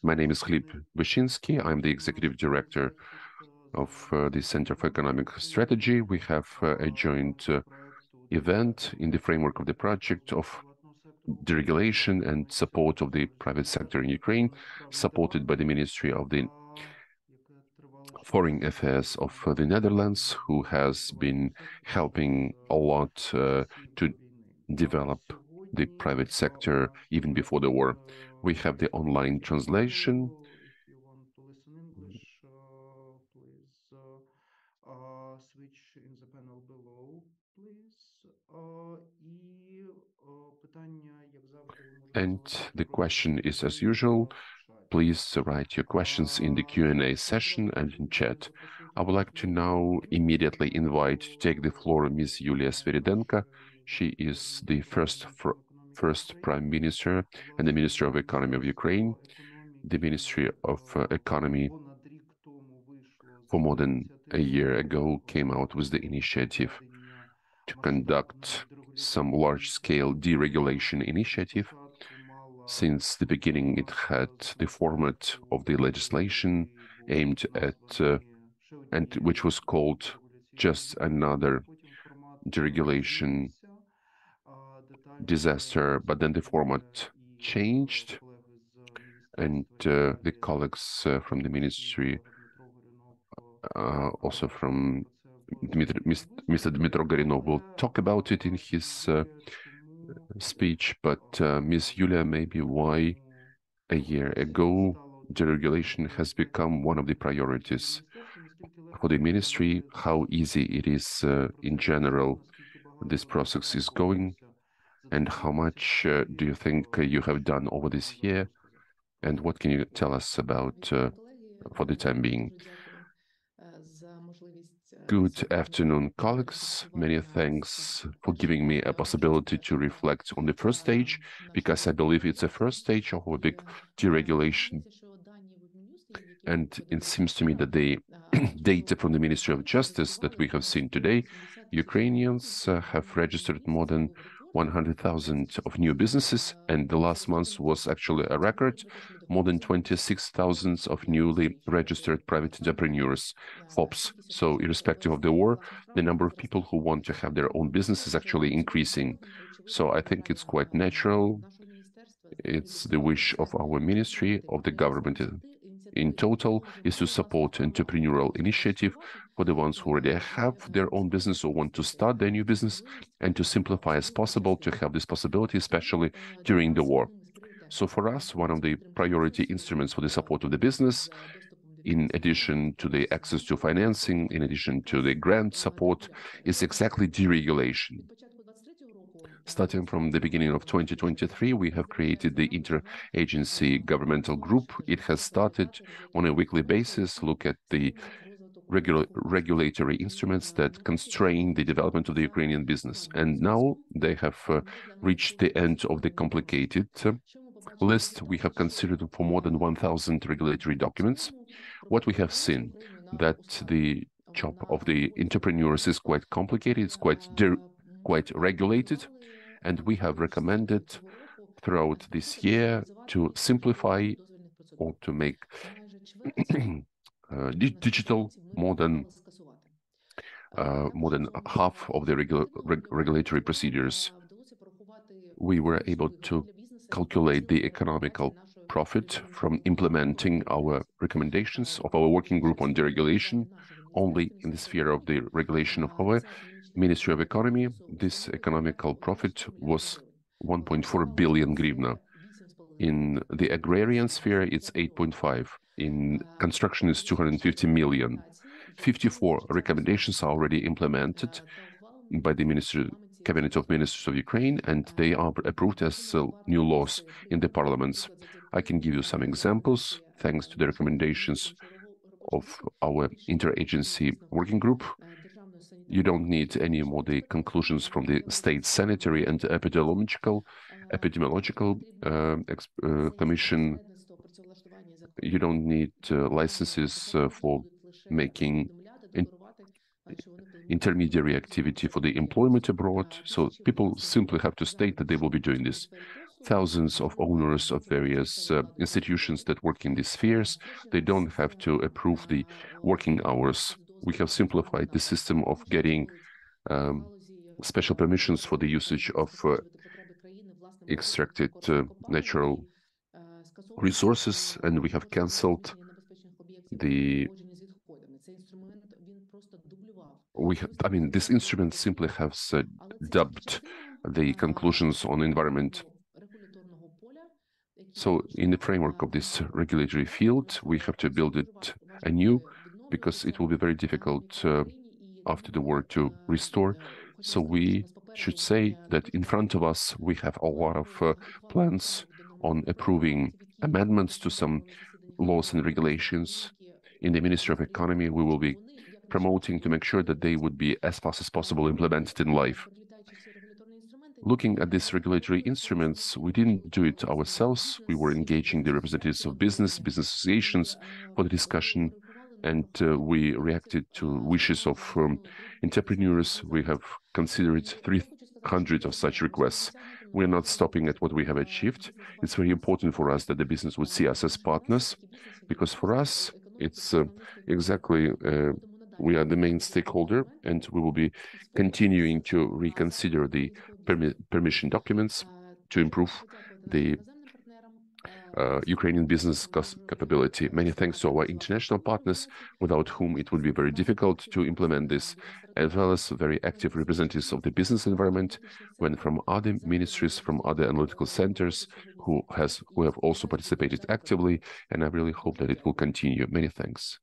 My name is Gleb Wyszyński. I'm the Executive Director of the Center for Economic Strategy. We have a joint event in the framework of the project of deregulation and support of the private sector in Ukraine, supported by the Ministry of the Foreign Affairs of the Netherlands, who has been helping a lot to develop the private sector even before the war. We have the online translation. If you want to listen English, please switch in the panel below, please. And the question is, as usual, please write your questions in the Q&A session and in chat. I would like to now immediately invite to take the floor Ms. Yulia Sviridenko. She is the first Prime Minister and the Minister of Economy of Ukraine. The Ministry of Economy, for more than a year ago, came out with the initiative to conduct some large-scale deregulation initiative. Since the beginning, it had the format of the legislation aimed at, and which was called just another deregulation disaster, but then the format changed, and the colleagues from the ministry, also from Mr. Dmytro Goryunov, will talk about it in his speech, but Ms. Yulia, maybe why a year ago deregulation has become one of the priorities for the ministry, how easy it is in general this process is going, and how much do you think you have done over this year, and what can you tell us about for the time being? Good afternoon, colleagues. Many thanks for giving me a possibility to reflect on the first stage, because I believe it's a first stage of a big deregulation. And it seems to me that the data from the Ministry of Justice that we have seen today, Ukrainians have registered more than 100,000 of new businesses, and the last month was actually a record, more than 26,000 of newly registered private entrepreneurs, FOPs. So irrespective of the war, the number of people who want to have their own business is actually increasing. So I think it's quite natural. It's the wish of our ministry, of the government in total, is to support entrepreneurial initiative for the ones who already have their own business or want to start their new business, and to simplify as possible to have this possibility, especially during the war. So for us, one of the priority instruments for the support of the business, in addition to the access to financing, in addition to the grant support, is exactly deregulation. Starting from the beginning of 2023, we have created the Interagency Governmental Group. It has started on a weekly basis, look at the regulatory instruments that constrain the development of the Ukrainian business. And now they have reached the end of the complicated list. We have considered for more than 1,000 regulatory documents. What we have seen, that the job of the entrepreneurs is quite complicated, it's quite regulated, and we have recommended throughout this year to simplify or to make digital more than half of the regulatory procedures. We were able to calculate the economical profit from implementing our recommendations of our working group on deregulation. Only in the sphere of the regulation of our Ministry of Economy, this economical profit was 1.4 billion hryvnia. In the agrarian sphere, it's 8.5. In construction, it's 250 million. 54 recommendations are already implemented by the Cabinet of Ministers of Ukraine, and they are approved as new laws in the parliaments. I can give you some examples, thanks to the recommendations of our Interagency Working Group. You don't need any more the conclusions from the State Sanitary and Epidemiological Commission. You don't need licenses for making intermediary activity for the employment abroad. So people simply have to state that they will be doing this. thousands of owners of various institutions that work in these spheres. They don't have to approve the working hours. We have simplified the system of getting special permissions for the usage of extracted natural resources, and we have cancelled the this instrument simply has dubbed the conclusions on environment. So in the framework of this regulatory field, we have to build it anew because it will be very difficult after the war to restore. So we should say that in front of us, we have a lot of plans on approving amendments to some laws and regulations. In the Ministry of Economy, we will be promoting to make sure that they would be as fast as possible implemented in life. Looking at these regulatory instruments, we didn't do it ourselves. We were engaging the representatives of business associations for the discussion, and we reacted to wishes of entrepreneurs. We have considered 300 of such requests. We're not stopping at what we have achieved. It's very important for us that the business would see us as partners, because for us, it's exactly we are the main stakeholder, and we will be continuing to reconsider the permission documents to improve the Ukrainian business capability. Many thanks to our international partners, without whom it would be very difficult to implement this, as well as very active representatives of the business environment, when from other ministries, from other analytical centers, who have also participated actively, and I really hope that it will continue. Many thanks.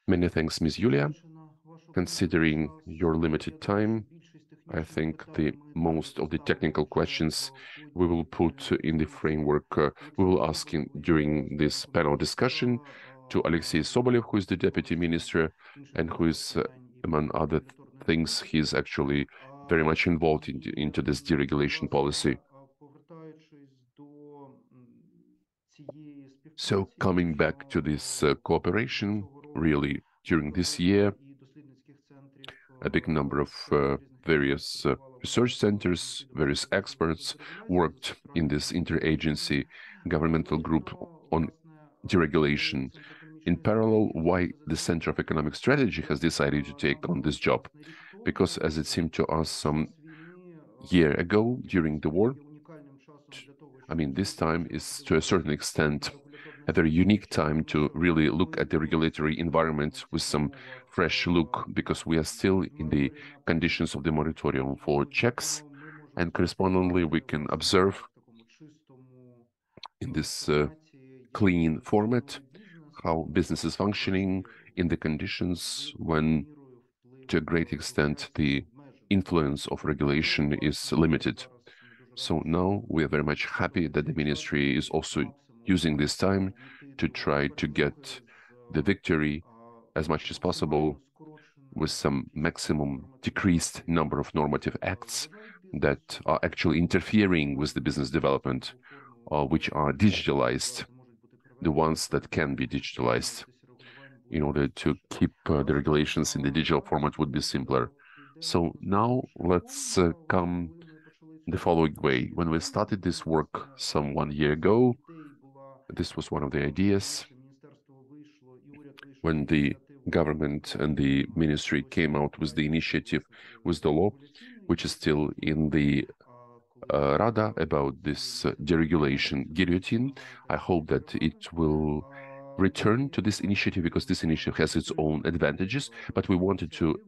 Many thanks, Ms. Yulia. Considering your limited time, I think most of the technical questions we will put in the framework, we will ask during this panel discussion to Oleksii Sobolev, who is the Deputy Minister, and who is, among other things, he's actually very much involved into this deregulation policy. So coming back to this cooperation, really, during this year, a big number of various research centers, various experts worked in this interagency governmental group on deregulation. In parallel, why the Center of Economic Strategy has decided to take on this job? Because as it seemed to us some year ago during the war, this time is to a certain extent a very unique time to really look at the regulatory environment with some fresh look, because we are still in the conditions of the moratorium for checks, and correspondingly we can observe in this clean format how business is functioning in the conditions when, to a great extent, the influence of regulation is limited. So now we are very much happy that the ministry is also using this time to try to get the victory as much as possible with some maximum decreased number of normative acts that are actually interfering with the business development, which are digitalized, the ones that can be digitalized. In order to keep the regulations in the digital format would be simpler. So now let's come the following way. When we started this work some 1 year ago, this was one of the ideas. When the government and the ministry came out with the initiative, with the law, which is still in the Rada, about this deregulation guillotine, I hope that it will return to this initiative, because this initiative has its own advantages, but we wanted to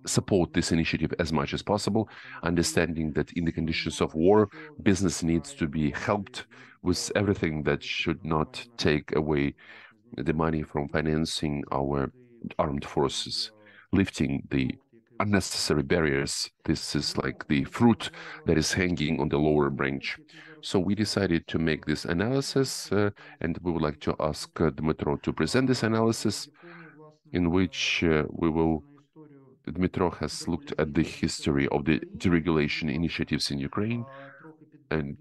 support this initiative as much as possible, understanding that in the conditions of war, business needs to be helped with everything that should not take away the money from financing our armed forces, lifting the unnecessary barriers. This is like the fruit that is hanging on the lower branch. So we decided to make this analysis, and we would like to ask Dmytro to present this analysis, in which Dmytro has looked at the history of the deregulation initiatives in Ukraine and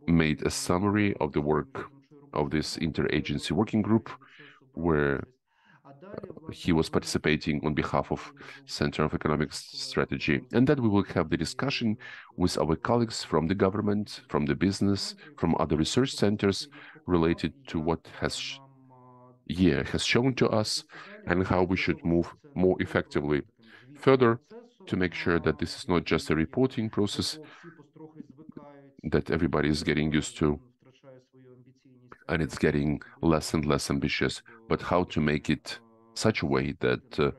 made a summary of the work of this Interagency Working Group, where he was participating on behalf of Center of Economic Strategy. And then we will have the discussion with our colleagues from the government, from the business, from other research centers related to what year has shown to us and how we should move more effectively further to make sure that this is not just a reporting process that everybody is getting used to and it's getting less and less ambitious, but how to make it such a way that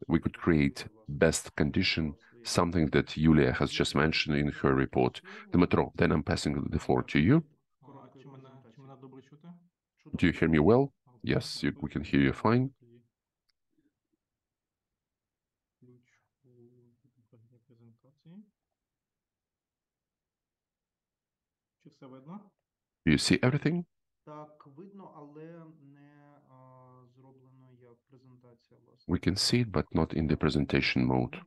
we could create best condition, something that Yulia has just mentioned in her report. Dmytro, then I'm passing the floor to you. Do you hear me well? Yes, we can hear you fine. Do you see everything? We can see it, but not in the presentation mode.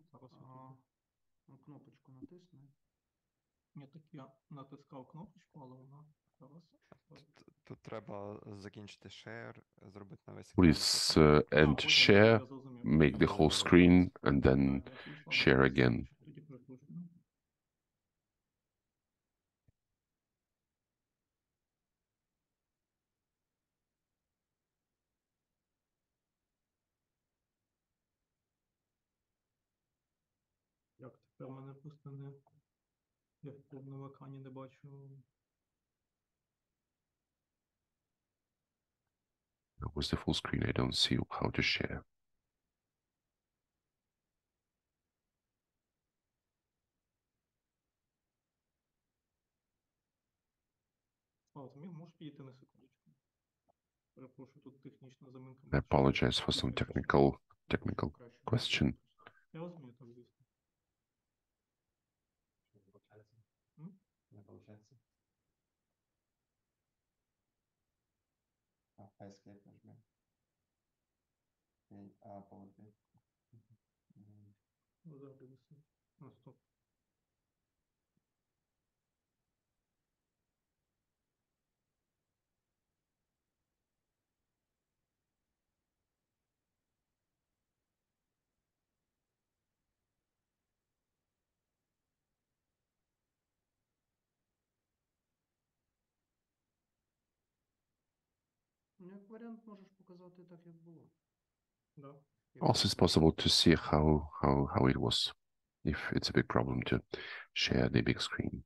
Please end share, make the whole screen, and then share again. With the full screen, I don't see how to share. I apologize for some technical question. Also, it's possible to see how it was, if it's a big problem to share the big screen.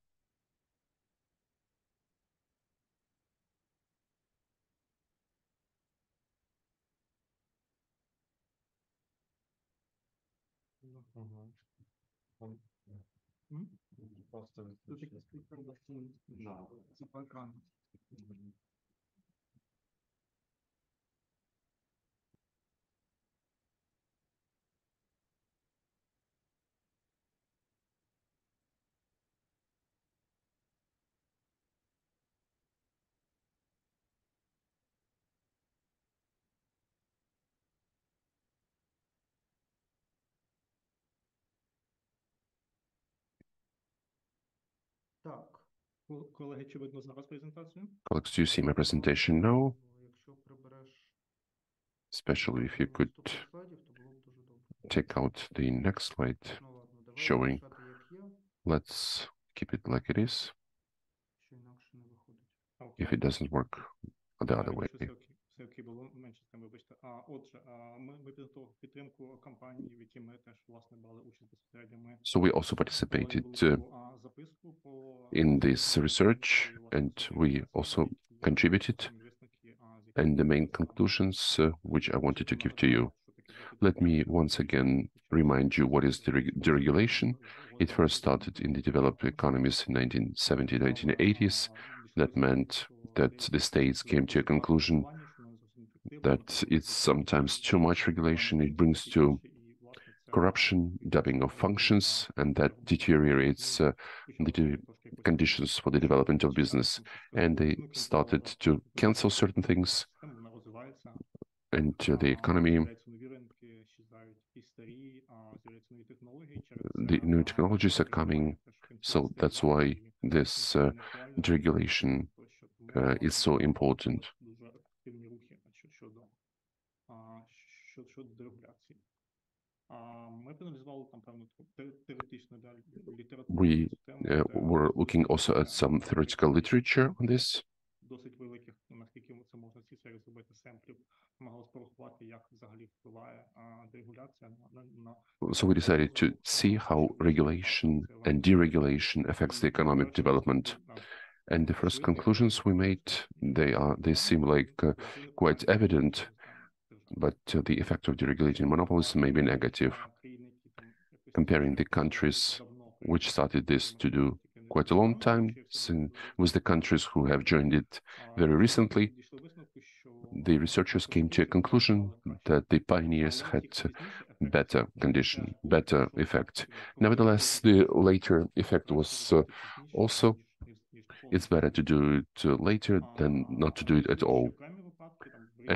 Colleagues, do you see my presentation now? Especially if you could take out the next slide showing. Let's keep it like it is. If it doesn't work the other way. So we also participated in this research, and we also contributed. And the main conclusions which I wanted to give to you. Let me once again remind you what is deregulation. It first started in the developed economies in 1970s, 1980s. That meant that the states came to a conclusion that it's sometimes too much regulation. It brings to corruption, dubbing of functions, and that deteriorates the conditions for the development of business. And they started to cancel certain things, and the economy, the new technologies are coming. So that's why this deregulation is so important. щодо дерегуляції. Ми проаналізували там певну теоретичну літературу на We цю тему, were looking also at some theoretical literature on this. Досить великих, наскільки це можна ці серії зробити семплів, намагалися порахувати, як взагалі впливає дерегуляція на So we decided to see how regulation and deregulation affects the economic development. And the first conclusions we made, they seem like quite evident, but the effect of deregulating monopolies may be negative. Comparing the countries which started this to do quite a long time with the countries who have joined it very recently, the researchers came to a conclusion that the pioneers had better condition, better effect. Nevertheless, the later effect was also, it's better to do it later than not to do it at all.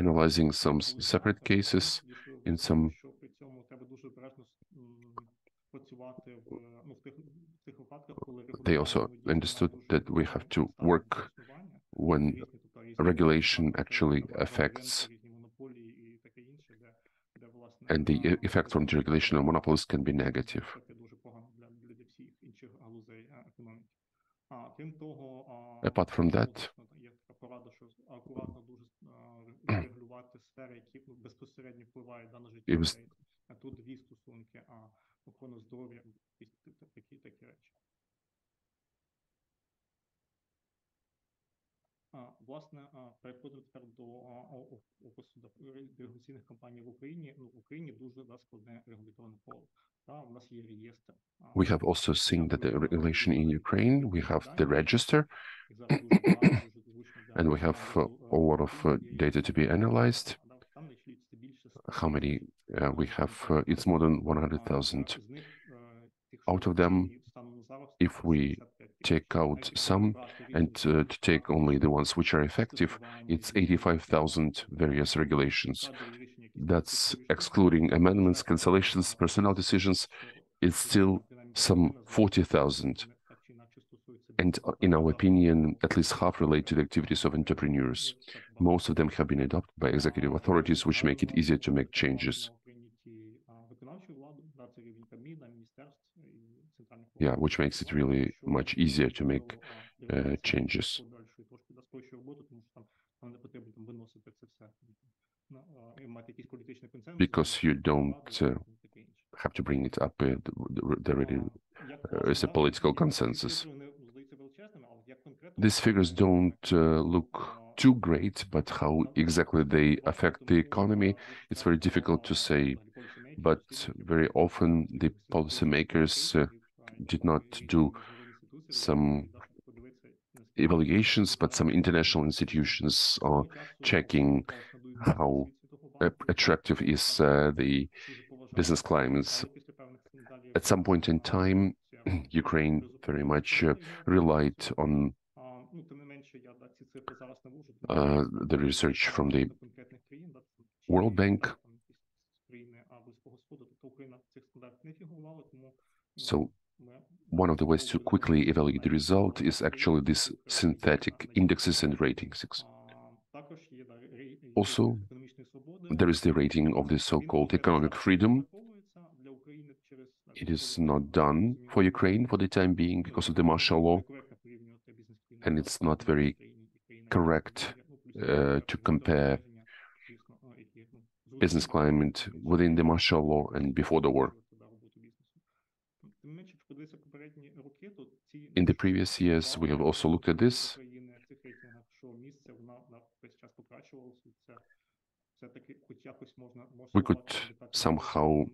Analyzing some separate cases in some, they also understood that we have to work when regulation actually affects, and the effect from deregulation of monopolies can be negative. Apart from that, it was Власне, переходимо тепер до опису регуляційних кампаній в Україні. В Україні дуже складне регуляторне поле. У нас є реєстр. We have also seen that the regulation in Ukraine, we have the register, and we have a lot of data to be analyzed. How many we have? It's more than 100,000. Out of them, if we take out some and to take only the ones which are effective, it's 85,000 various regulations. That's excluding amendments, cancellations, personnel decisions. It's still some 40,000. And in our opinion, at least half relate to the activities of entrepreneurs. Most of them have been adopted by executive authorities, which make it easier to make changes. Yeah, which makes it really much easier to make changes. Because you don't have to bring it up, there is a political consensus. These figures don't look too great, but how exactly they affect the economy, it's very difficult to say. But very often the policymakers did not do some evaluations, but some international institutions are checking how attractive is the business climates. At some point in time, Ukraine very much relied on the research from the World Bank. So one of the ways to quickly evaluate the result is actually these synthetic indexes and ratings. Also, there is the rating of the so-called economic freedom. It is not done for Ukraine for the time being because of the martial law, and it's not very correct to compare business climate within the martial law and before the war. In the previous years, we have also looked at this. We could somehow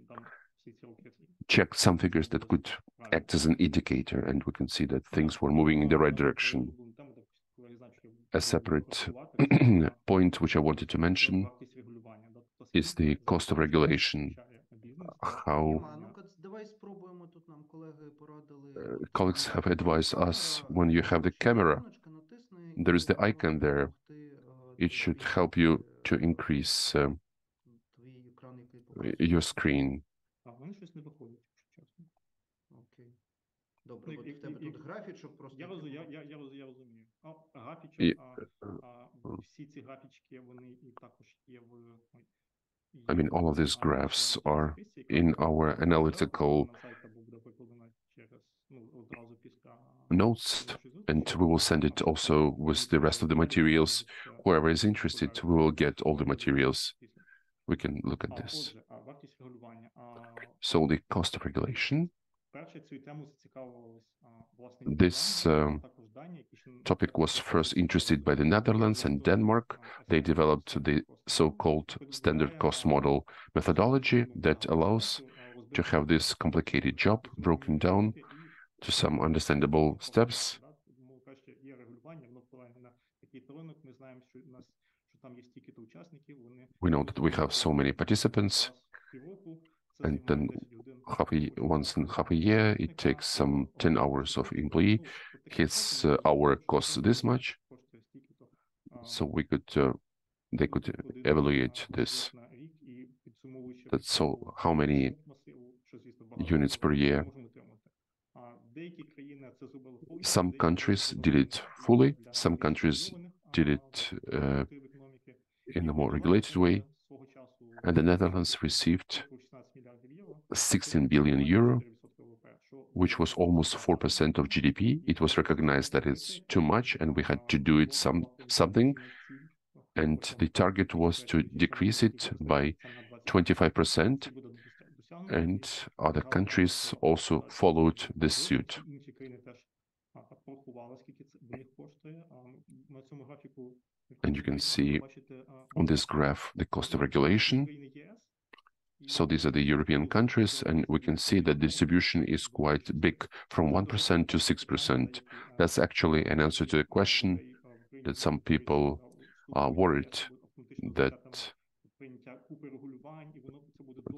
check some figures that could act as an indicator, and we can see that things were moving in the right direction. A separate point which I wanted to mention is the cost of regulation. How colleagues have advised us, when you have the camera, there is the icon there. It should help you to increase your screen. Добре, от в тебе тут графічок просто. Я розумію. Графічок, всі ці графічки, вони і також є в I mean, all of these graphs are in our analytical notes, and we will send it also with the rest of the materials. Whoever is interested, we will get all the materials. We can look at this. So the cost of regulation. This topic was first interested by the Netherlands and Denmark. They developed the so-called standard cost model methodology that allows to have this complicated job broken down to some understandable steps. We know that we have so many participants, and then once in half a year, it takes some 10 hours of employee. His hour costs this much, so they could evaluate this. That's so how many units per year. Some countries did it fully, some countries did it in a more regulated way, and the Netherlands received 16 billion euro, which was almost 4% of GDP. It was recognized that it's too much and we had to do it something, and the target was to decrease it by 25%, and other countries also followed this suit. And you can see on this graph the cost of regulation. So these are the European countries, and we can see that distribution is quite big, from 1% to 6%. That's actually an answer to a question that some people are worried that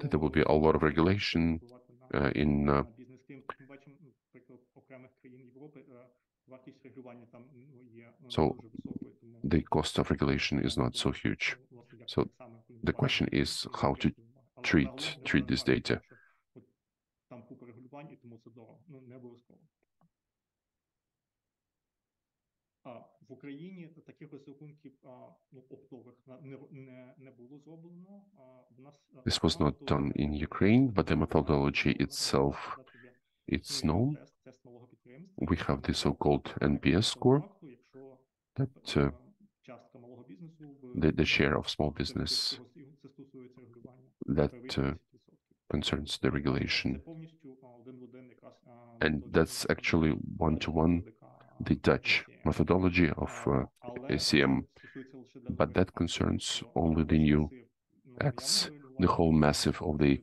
there will be a lot of regulation in so the cost of regulation is not so huge. So the question is how to treat this data. This was not done in Ukraine, but the methodology itself, it's known. We have the so-called NPS score, that the share of small business that concerns the regulation. And that's actually one-to-one the Dutch methodology of ACM, but that concerns only the new acts. The whole massive of the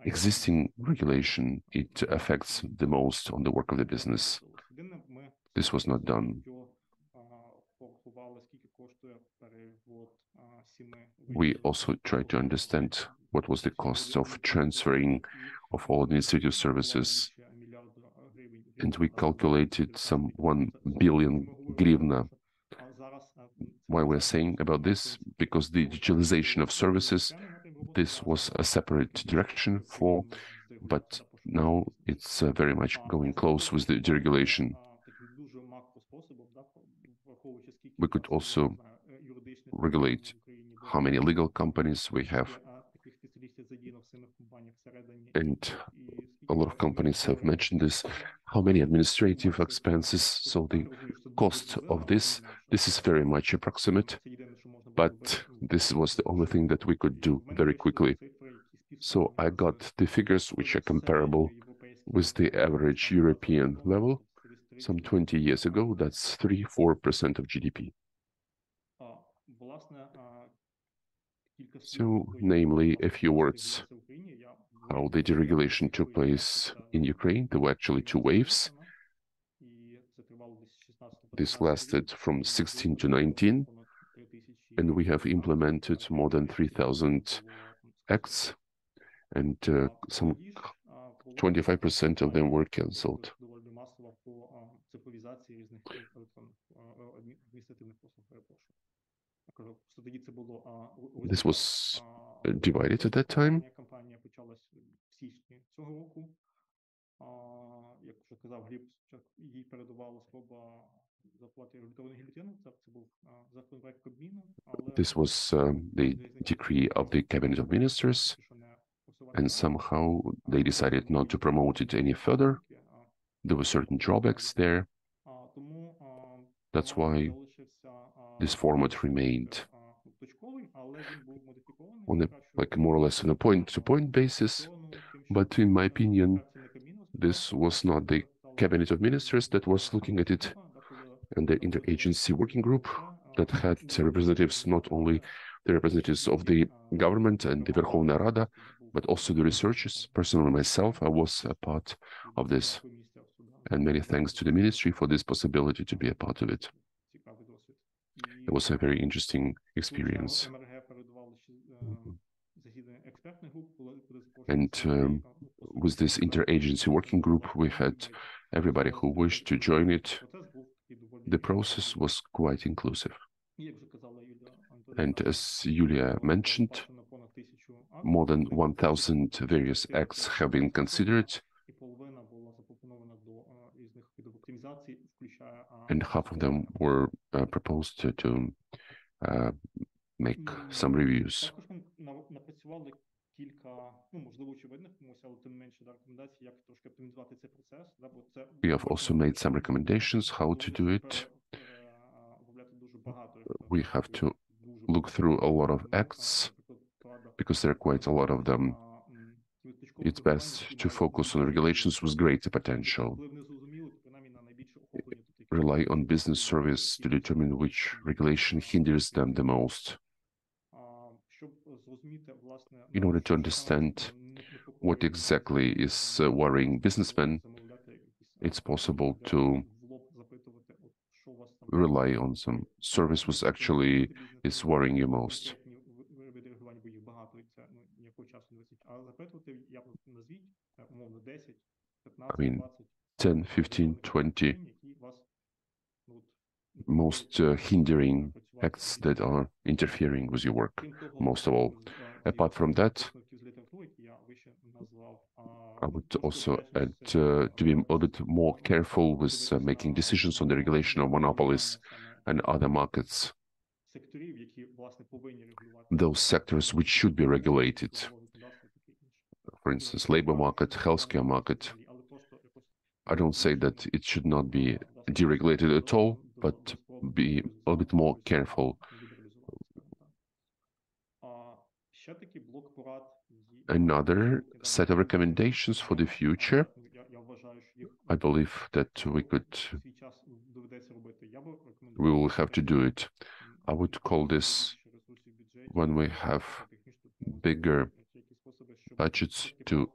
existing regulation, it affects the most on the work of the business. This was not done. We also tried to understand what was the cost of transferring of all administrative services, and we calculated some 1 billion hryvnia. Why we're saying about this? Because the digitalization of services, this was a separate direction for, but now it's very much going close with the deregulation. We could also regulate how many legal companies we have, and a lot of companies have mentioned this, how many administrative expenses. So the cost of this is very much approximate, but this was the only thing that we could do very quickly. So I got the figures which are comparable with the average European level some 20 years ago. That's 3–4% of GDP. So, namely, a few words how the deregulation took place in Ukraine. There were actually two waves. This lasted from 16 to 19, and we have implemented more than 3,000 acts, and some 25% of them were cancelled. This was divided at that time. This was the decree of the Cabinet of Ministers, and somehow they decided not to promote it any further. There were certain drawbacks there. That's why this format remained on a more or less on a point-to-point basis. But in my opinion, this was not the Cabinet of Ministers that was looking at it, and the Interagency Working Group that had representatives, not only the representatives of the government and the Verkhovna Rada, but also the researchers. Personally, myself, I was a part of this. And many thanks to the ministry for this possibility to be a part of it. It was a very interesting experience. And with this interagency working group, we had everybody who wished to join it. The process was quite inclusive. And as Yulia mentioned, more than 1,000 various acts have been considered, and half of them were proposed to make some reviews. We have also made some recommendations how to do it. We have to look through a lot of acts, because there are quite a lot of them. It's best to focus on regulations with greater potential. Rely on business service to determine which regulation hinders them the most. In order to understand what exactly is worrying businessmen, it's possible to rely on some service which actually is worrying you most. I mean, 10, 15, 20 most hindering acts that are interfering with your work, most of all. Apart from that, I would also add to be a little bit more careful with making decisions on the regulation of monopolies and other markets, those sectors which should be regulated. For instance, labor market, healthcare market. I don't say that it should not be deregulated at all, but be a little bit more careful. Another set of recommendations for the future, I believe that we will have to do it. I would call this when we have bigger budgets to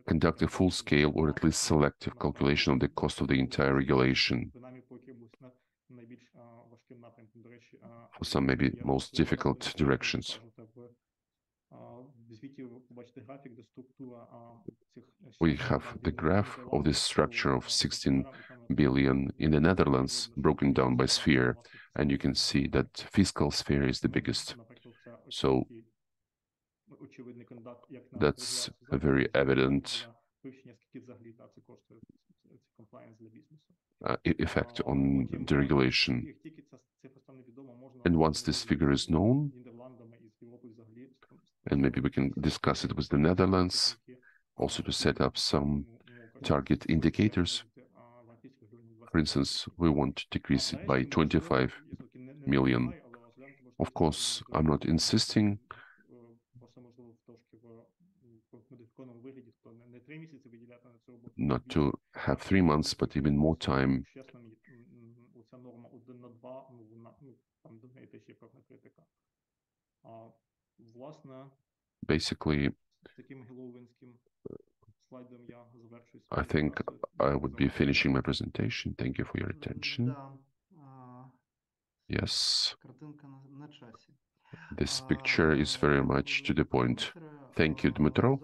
conduct a full-scale or at least selective calculation of the cost of the entire regulation for some maybe most difficult directions. We have the graph of this structure of 16 billion in the Netherlands broken down by sphere, and you can see that fiscal sphere is the biggest. So that's a very evident effect on the regulation. And once this figure is known, and maybe we can discuss it with the Netherlands, also to set up some target indicators. For instance, we want to decrease it by 25 million. Of course, I'm not insisting not to have 3 months, but even more time. Basically, I think I would be finishing my presentation. Thank you for your attention. Yes, this picture is very much to the point. Thank you, Dmytro.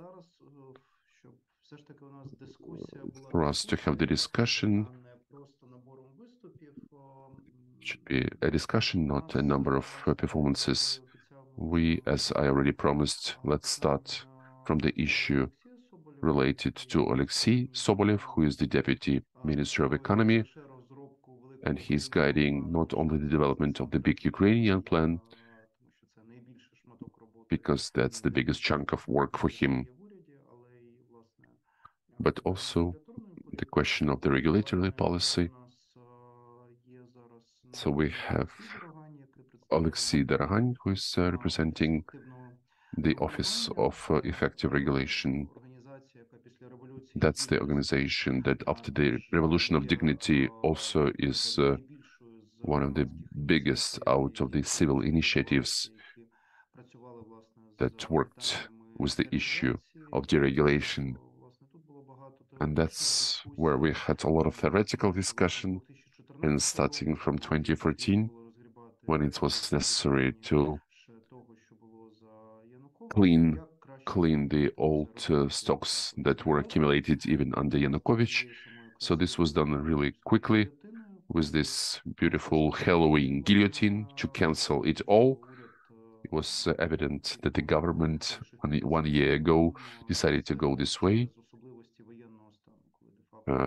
For us to have the discussion, it should be a discussion, not a number of performances. We, as I already promised, let's start from the issue related to Oleksii Sobolev, who is the Deputy Minister of Economy, and he's guiding not only the development of the big Ukrainian plan, because that's the biggest chunk of work for him, but also the question of the regulatory policy. So we have Oleksii Dorogan, who is representing the Office of Effective Regulation. That's the organization that after the Revolution of Dignity also is one of the biggest out of the civil initiatives that worked with the issue of deregulation. And that's where we had a lot of theoretical discussion, and starting from 2014, when it was necessary to clean the old stocks that were accumulated even under Yanukovych. So this was done really quickly with this beautiful Halloween guillotine to cancel it all. It was evident that the government 1 year ago decided to go this way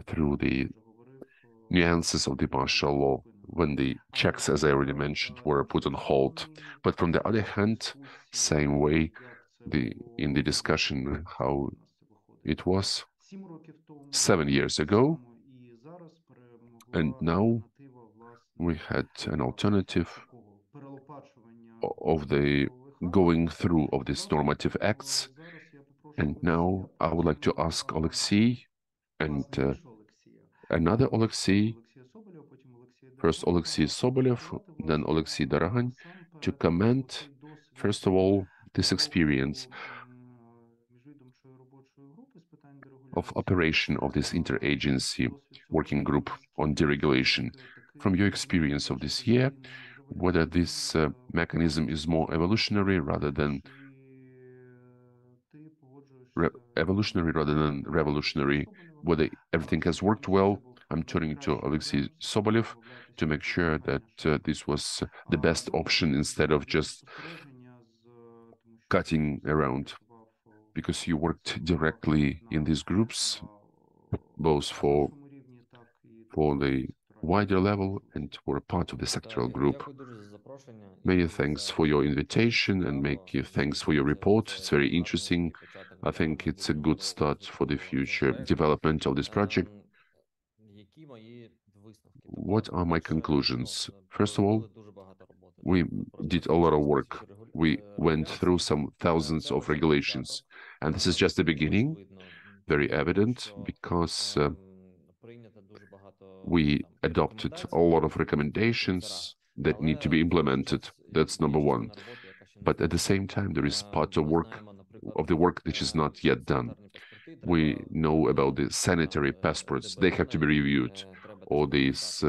through the nuances of the martial law, when the checks, as I already mentioned, were put on hold. But from the other hand, same way, in the discussion how it was 7 years ago, and now we had an alternative of the going through of these normative acts. And now I would like to ask Oleksii and another Oleksii, first Oleksii Sobolev, then Oleksii Dorohan, to comment, first of all, this experience of operation of this interagency working group on deregulation. From your experience of this year, whether this mechanism is more evolutionary rather than revolutionary, whether everything has worked well. I'm turning to Oleksii Sobolev to make sure that this was the best option instead of just cutting around, because you worked directly in these groups, both for the wider level and were part of the sectoral group. Many thanks for your invitation and thanks for your report. It's very interesting. I think it's a good start for the future development of this project. What are my conclusions? First of all, we did a lot of work. We went through some thousands of regulations, and this is just the beginning, very evident, because we adopted a lot of recommendations that need to be implemented. That's number one. But at the same time, there is part of the work which is not yet done. We know about the sanitary passports. They have to be reviewed, or these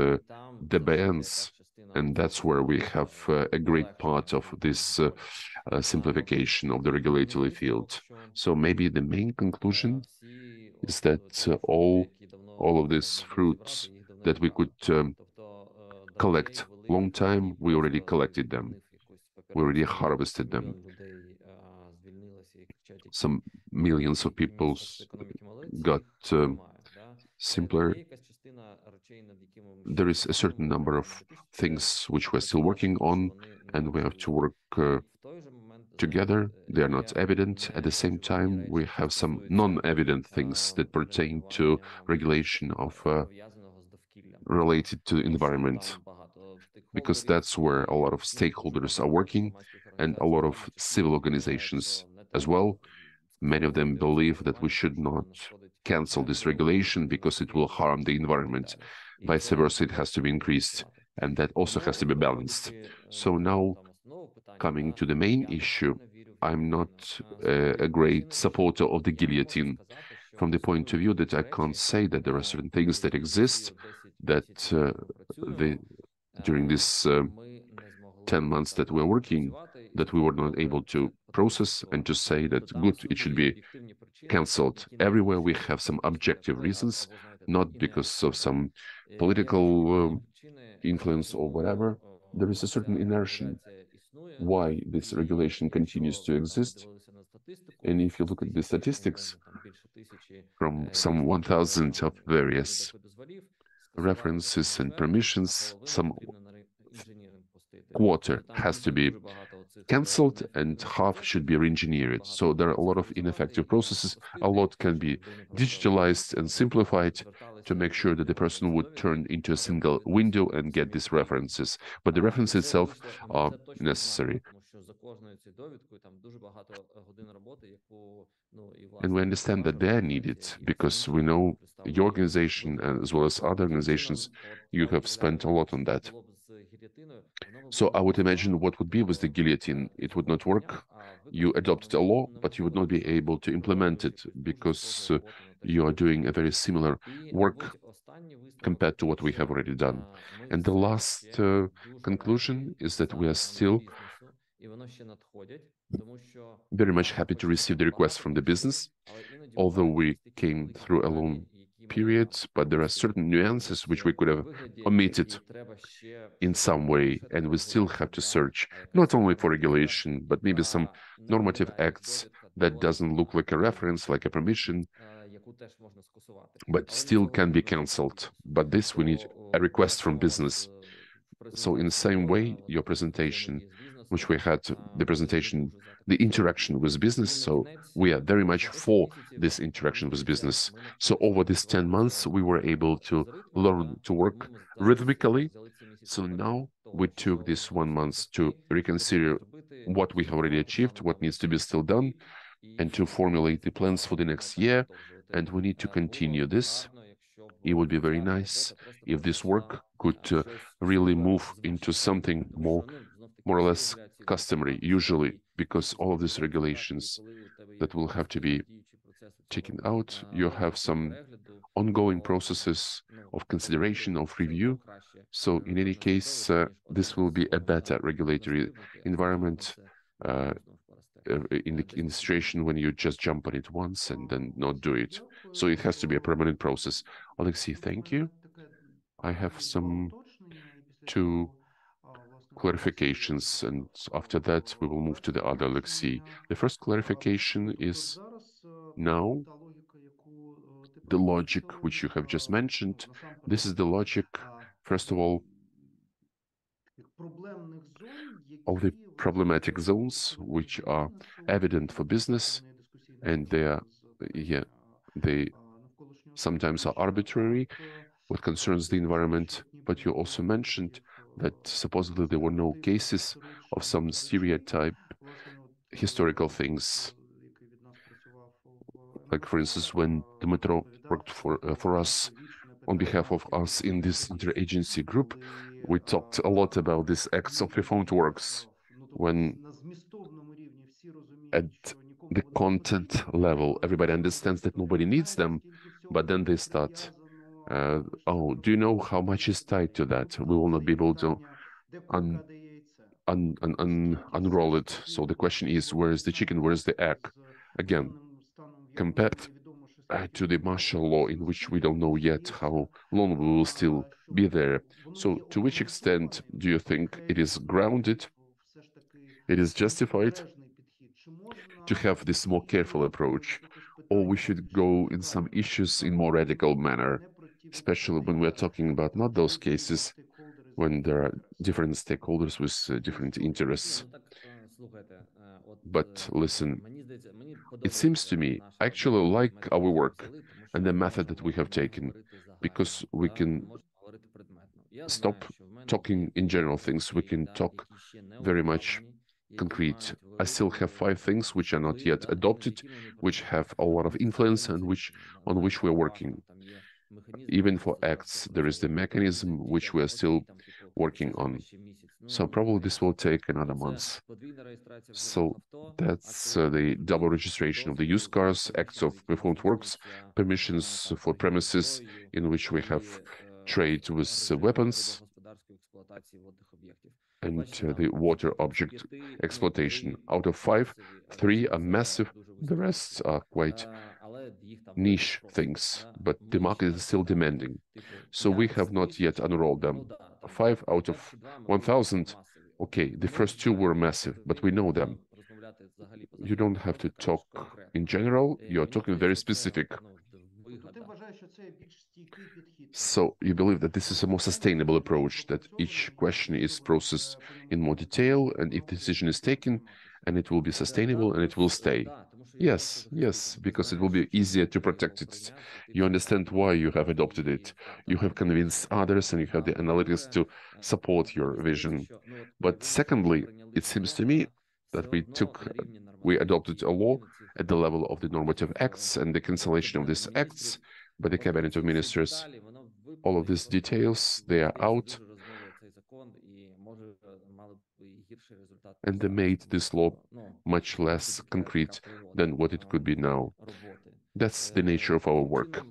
DBNs, and that's where we have a great part of this simplification of the regulatory field. So maybe the main conclusion is that all of these fruits that we could collect long time, we already collected them. We already harvested them. Some millions of people got simpler. There is a certain number of things which we're still working on, and we have to work together. They are not evident. At the same time, we have some non-evident things that pertain to regulation of related to the environment, because that's where a lot of stakeholders are working and a lot of civil organizations as well. Many of them believe that we should not cancel this regulation because it will harm the environment. Vice versa, it has to be increased, and that also has to be balanced. So now, coming to the main issue, I'm not a great supporter of the guillotine, from the point of view that I can't say that there are certain things that exist that during this 10 months that we're working, that we were not able to process and to say that good, it should be cancelled. Everywhere we have some objective reasons, not because of some political influence or whatever. There is a certain inertia why this regulation continues to exist. And if you look at the statistics, from some 1,000 of various references and permissions. Some quarter has to be cancelled and half should be re-engineered. So there are a lot of ineffective processes. A lot can be digitalized and simplified to make sure that the person would turn into a single window and get these references. But the references itself are necessary. And we understand that they are needed because we know your organization, as well as other organizations, you have spent a lot on that. So I would imagine what would be with the guillotine. It would not work. You adopted a law, but you would not be able to implement it because you are doing a very similar work compared to what we have already done. And the last conclusion is that we are still very much happy to receive the request from the business, although we came through a long period, but there are certain nuances which we could have omitted in some way, and we still have to search not only for regulation, but maybe some normative acts that doesn't look like a reference, like a permission, but still can be cancelled. But this we need a request from business. So in the same way, your presentation, which we had, the presentation, the interaction with business, so we are very much for this interaction with business. So over these 10 months, we were able to learn to work rhythmically. So now we took this 1 month to reconsider what we have already achieved, what needs to be still done, and to formulate the plans for the next year. And we need to continue this. It would be very nice if this work could really move into something more or less customary, usually, because all of these regulations that will have to be taken out, you have some ongoing processes of consideration, of review. So in any case, this will be a better regulatory environment in the situation when you just jump on it once and then not do it. So it has to be a permanent process. Oleksiy, thank you. I have some two clarifications, and after that we will move to the other Oleksiy. The first clarification is now the logic which you have just mentioned. This is the logic, first of all, of the problematic zones which are evident for business, and they sometimes are arbitrary what concerns the environment. But you also mentioned that supposedly there were no cases of some stereotype historical things, like for instance when Dmytro worked for us on behalf of us in this interagency group. We talked a lot about these acts of reformed works when at the content level everybody understands that nobody needs them, but then they start oh, do you know how much is tied to that? We will not be able to unroll it. So the question is, where is the chicken, where is the egg? Again, compared to the martial law, in which we don't know yet how long we will still be there. So to which extent do you think it is grounded, it is justified to have this more careful approach, or we should go in some issues in more radical manner, especially when we're talking about not those cases when there are different stakeholders with different interests. But listen, it seems to me I actually like our work and the method that we have taken, because we can stop talking in general things, we can talk very much concrete. I still have 5 things which are not yet adopted, which have a lot of influence and on which we're working. Even for acts, there is the mechanism which we are still working on. So probably this will take another month. So that's the double registration of the used cars, acts of reformed works, permissions for premises in which we have trade with weapons, and the water object exploitation. Out of 5, 3 are massive, the rest are quite niche things, but the market is still demanding. So we have not yet unrolled them. 5 out of 1,000, okay, the first 2 were massive, but we know them. you don't have to talk in general, you're talking very specific. So you believe that this is a more sustainable approach, that each question is processed in more detail, and if the decision is taken, and it will be sustainable and it will stay. Yes, yes, because it will be easier to protect it. You understand why you have adopted it. You have convinced others and you have the analytics to support your vision. But secondly, it seems to me that we adopted a law at the level of the normative acts and the cancellation of these acts by the Cabinet of Ministers. All of these details, they are out, and they made this law much less concrete than what it could be now. That's the nature of our work.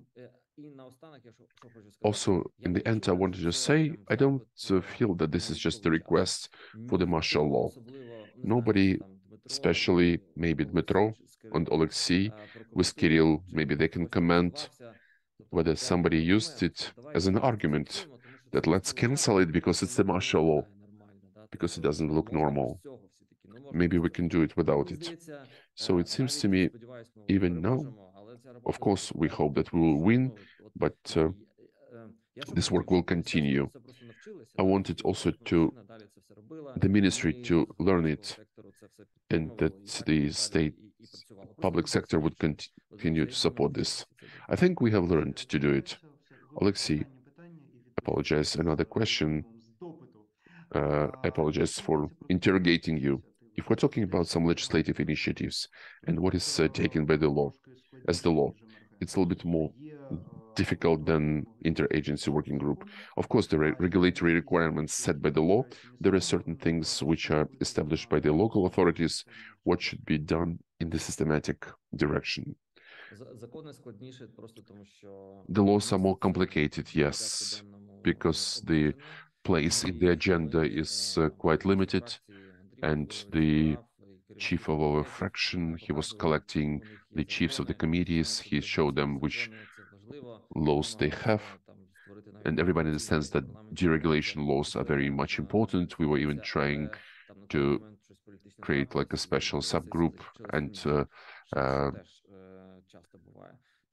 Also, in the end, I wanted to say, I don't feel that this is just a request for the martial law. Nobody, especially maybe Dmytro and Oleksiy, with Kyrylo, maybe they can comment whether somebody used it as an argument that let's cancel it because it's the martial law, because it doesn't look normal. Maybe we can do it without it. So it seems to me, even now, of course, we hope that we will win, but this work will continue. I wanted also the ministry to learn it, and that the state public sector would continue to support this. I think we have learned to do it. Oleksiy, apologize, another question. I apologize for interrogating you. If we're talking about some legislative initiatives and what is taken by the law, as the law, it's a little bit more difficult than Interagency Working Group. Of course, the regulatory requirements set by the law, there are certain things which are established by the local authorities, what should be done in the systematic direction. The laws are more complicated, yes, because the place in the agenda is quite limited, and the chief of our fraction, he was collecting the chiefs of the committees, he showed them which laws they have, and everybody understands that deregulation laws are very much important. We were even trying to create like a special subgroup, and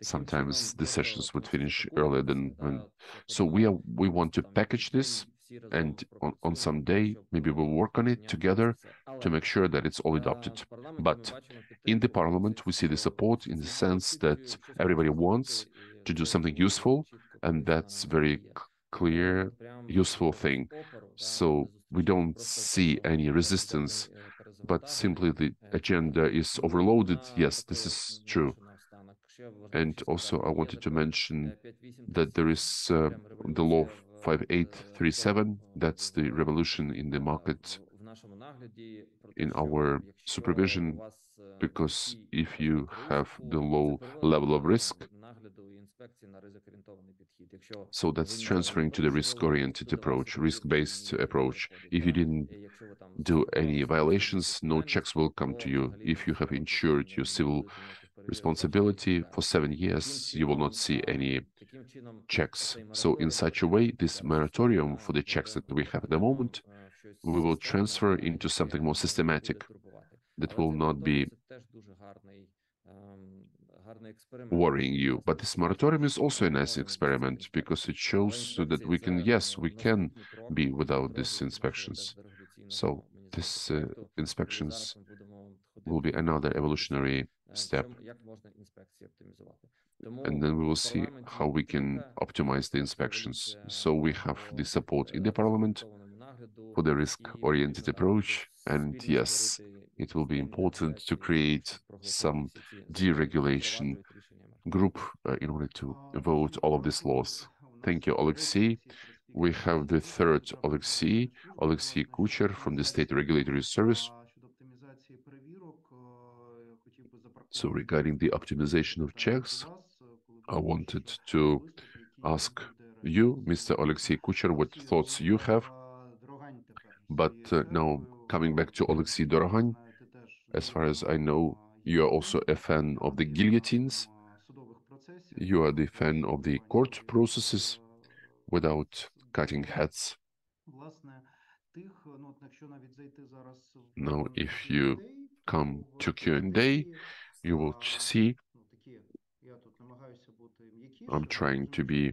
sometimes the sessions would finish earlier than when. So we want to package this, and on some day maybe we'll work on it together to make sure that it's all adopted. But in the parliament we see the support in the sense that everybody wants to do something useful, and that's very clear, useful thing. So we don't see any resistance, but simply the agenda is overloaded. Yes, this is true. And also I wanted to mention that there is the law 5837, that's the revolution in the market in our supervision, because if you have the low level of risk, so that's transferring to the risk-oriented approach, risk-based approach. If you didn't do any violations, no checks will come to you. If you have insured your civil responsibility for 7 years, you will not see any checks. So in such a way, this moratorium for the checks that we have at the moment, we will transfer into something more systematic that will not be worrying you. But this moratorium is also a nice experiment because it shows that we can, yes, we can be without these inspections. So this inspections will be another evolutionary step. And then we will see how we can optimize the inspections. So we have the support in the parliament for the risk-oriented approach. And yes, it will be important to create some deregulation group in order to vote all of these laws. Thank you, Oleksiy. We have the third Oleksiy Kucher from the State Regulatory Service. So regarding the optimization of checks, I wanted to ask you, Mr. Oleksii Kucher, what thoughts you have. But now coming back to Oleksii Dorohan, as far as I know, you are also a fan of the guillotines. You are the fan of the court processes without cutting heads. Now, if you come to Q&A, you will see I'm trying to be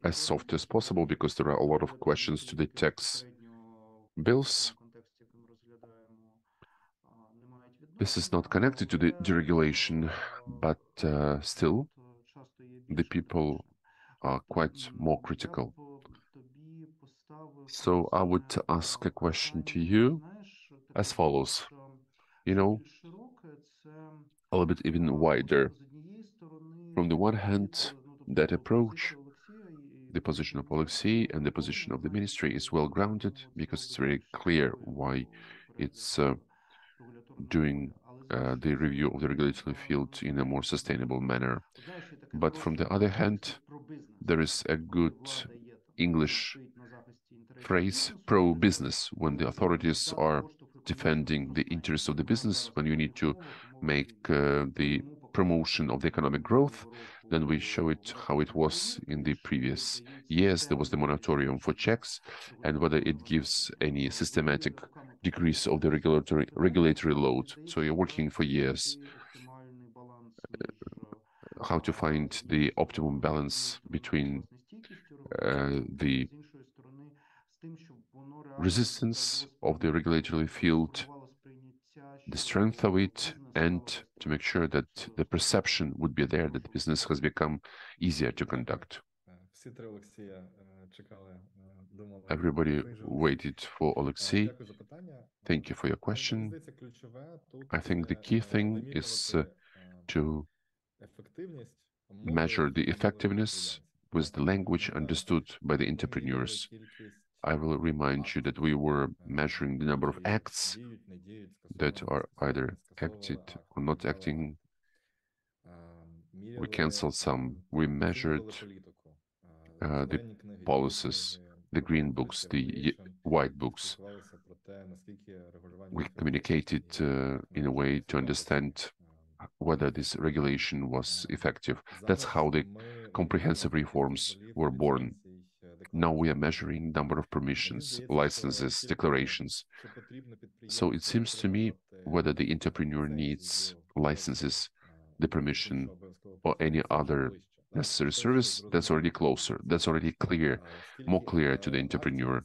as soft as possible because there are a lot of questions to the tax bills. This is not connected to the deregulation, but still, the people are quite more critical. So I would ask a question to you as follows. You know, a little bit even wider. From the one hand, that approach, the position of Oleksiy and the position of the ministry is well grounded because it's very clear why it's doing the review of the regulatory field in a more sustainable manner. But from the other hand, there is a good English phrase, pro-business, when the authorities are defending the interests of the business, when you need to make the promotion of the economic growth, then we show it how it was in the previous years. There was the moratorium for checks, and whether it gives any systematic decrease of the regulatory load. So you're working for years how to find the optimum balance between the resistance of the regulatory field, the strength of it, and to make sure that the perception would be there that business has become easier to conduct. Everybody waited for Oleksiy. Thank you for your question. I think the key thing is to measure the effectiveness with the language understood by the entrepreneurs. I will remind you that we were measuring the number of acts that are either acted or not acting. We canceled some. We measured the policies, the green books, the white books. We communicated in a way to understand whether this regulation was effective. That's how the comprehensive reforms were born. Now we are measuring number of permissions, licenses, declarations. So it seems to me whether the entrepreneur needs licenses, the permission, or any other necessary service, that's already closer. That's already clear, more clear to the entrepreneur.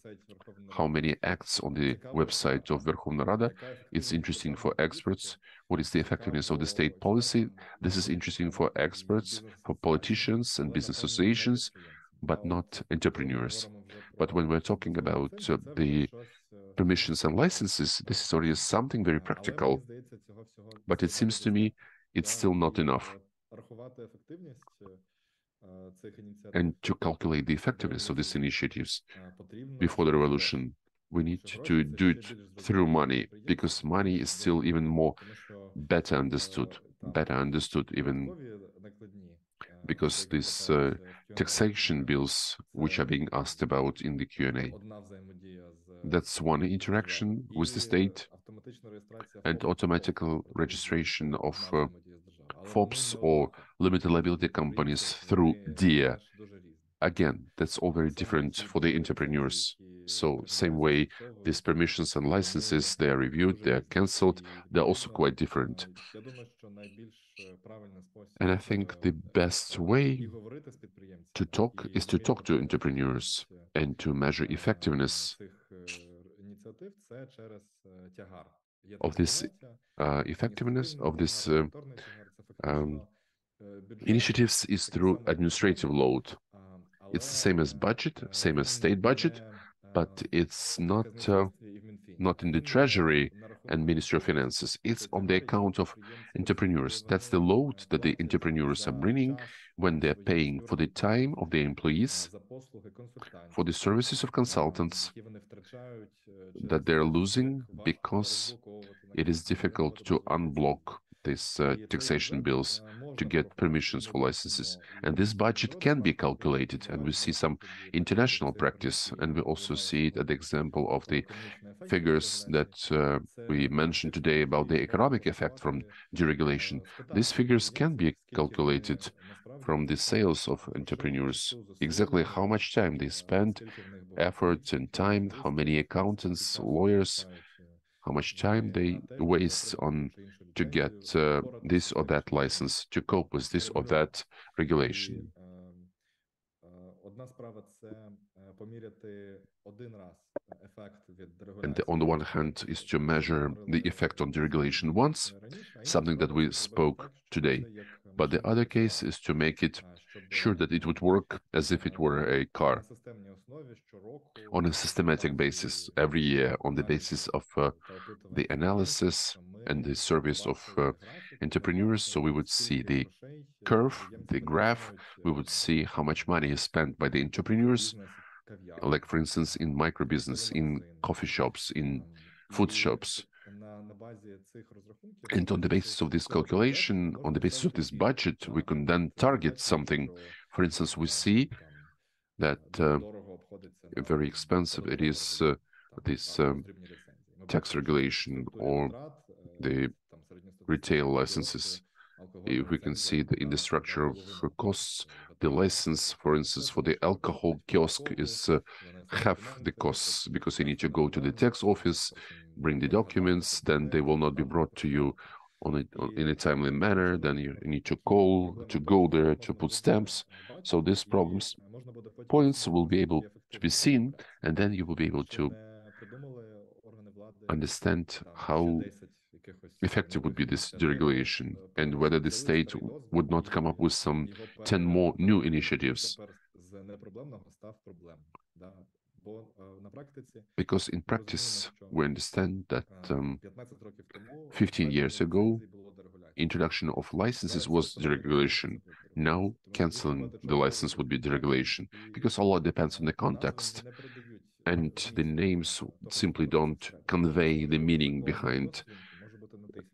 How many acts on the website of Verkhovna Rada? It's interesting for experts. What is the effectiveness of the state policy? This is interesting for experts, for politicians and business associations, but not entrepreneurs. But when we're talking about the permissions and licenses, this is already something very practical. But it seems to me it's still not enough. And to calculate the effectiveness of these initiatives before the revolution, we need to do it through money, because money is still even more better understood even because these taxation bills which are being asked about in the Q&A. That's one interaction with the state, and automatical registration of FOPs or limited liability companies through DIA. Again, that's all very different for the entrepreneurs. So same way, these permissions and licenses, they are reviewed, they are cancelled, they're also quite different. And I think the best way to talk is to talk to entrepreneurs and to measure effectiveness of this initiatives is through administrative load. It's the same as budget, same as state budget, but it's not in the Treasury and Ministry of Finances. It's on the account of entrepreneurs. That's the load that the entrepreneurs are bringing when they're paying for the time of the employees, for the services of consultants that they're losing because it is difficult to unblock these taxation bills to get permissions for licenses. And this budget can be calculated, and we see some international practice, and we also see it at the example of the figures that we mentioned today about the economic effect from deregulation. These figures can be calculated from the sales of entrepreneurs, exactly how much time they spend, effort and time, how many accountants, lawyers, how much time they waste on to get this or that license, to cope with this or that regulation. Одна справа це поміряти один раз ефект від And дерегуляції. on the one hand is to measure the effect on deregulation once, something that we spoke today. But the other case is to make it sure that it would work as if it were a car on a systematic basis every year, on the basis of the analysis and the service of entrepreneurs. So we would see the curve, the graph, we would see how much money is spent by the entrepreneurs, like for instance in micro business, in coffee shops, in food shops. And on the basis of this calculation, on the basis of this budget, we can then target something. For instance, we see that very expensive it is this tax regulation or the retail licenses. If we can see in the structure of costs, the license, for instance, for the alcohol kiosk is half the costs, because you need to go to the tax office, bring the documents, then they will not be brought to you in a timely manner, then you need to call, to go there, to put stamps. So these points will be able to be seen, and then you will be able to understand how effective would be this deregulation, and whether the state would not come up with some 10 more new initiatives. Because in practice, we understand that 15 years ago, introduction of licenses was deregulation. Now, canceling the license would be deregulation, because a lot depends on the context, and the names simply don't convey the meaning behind.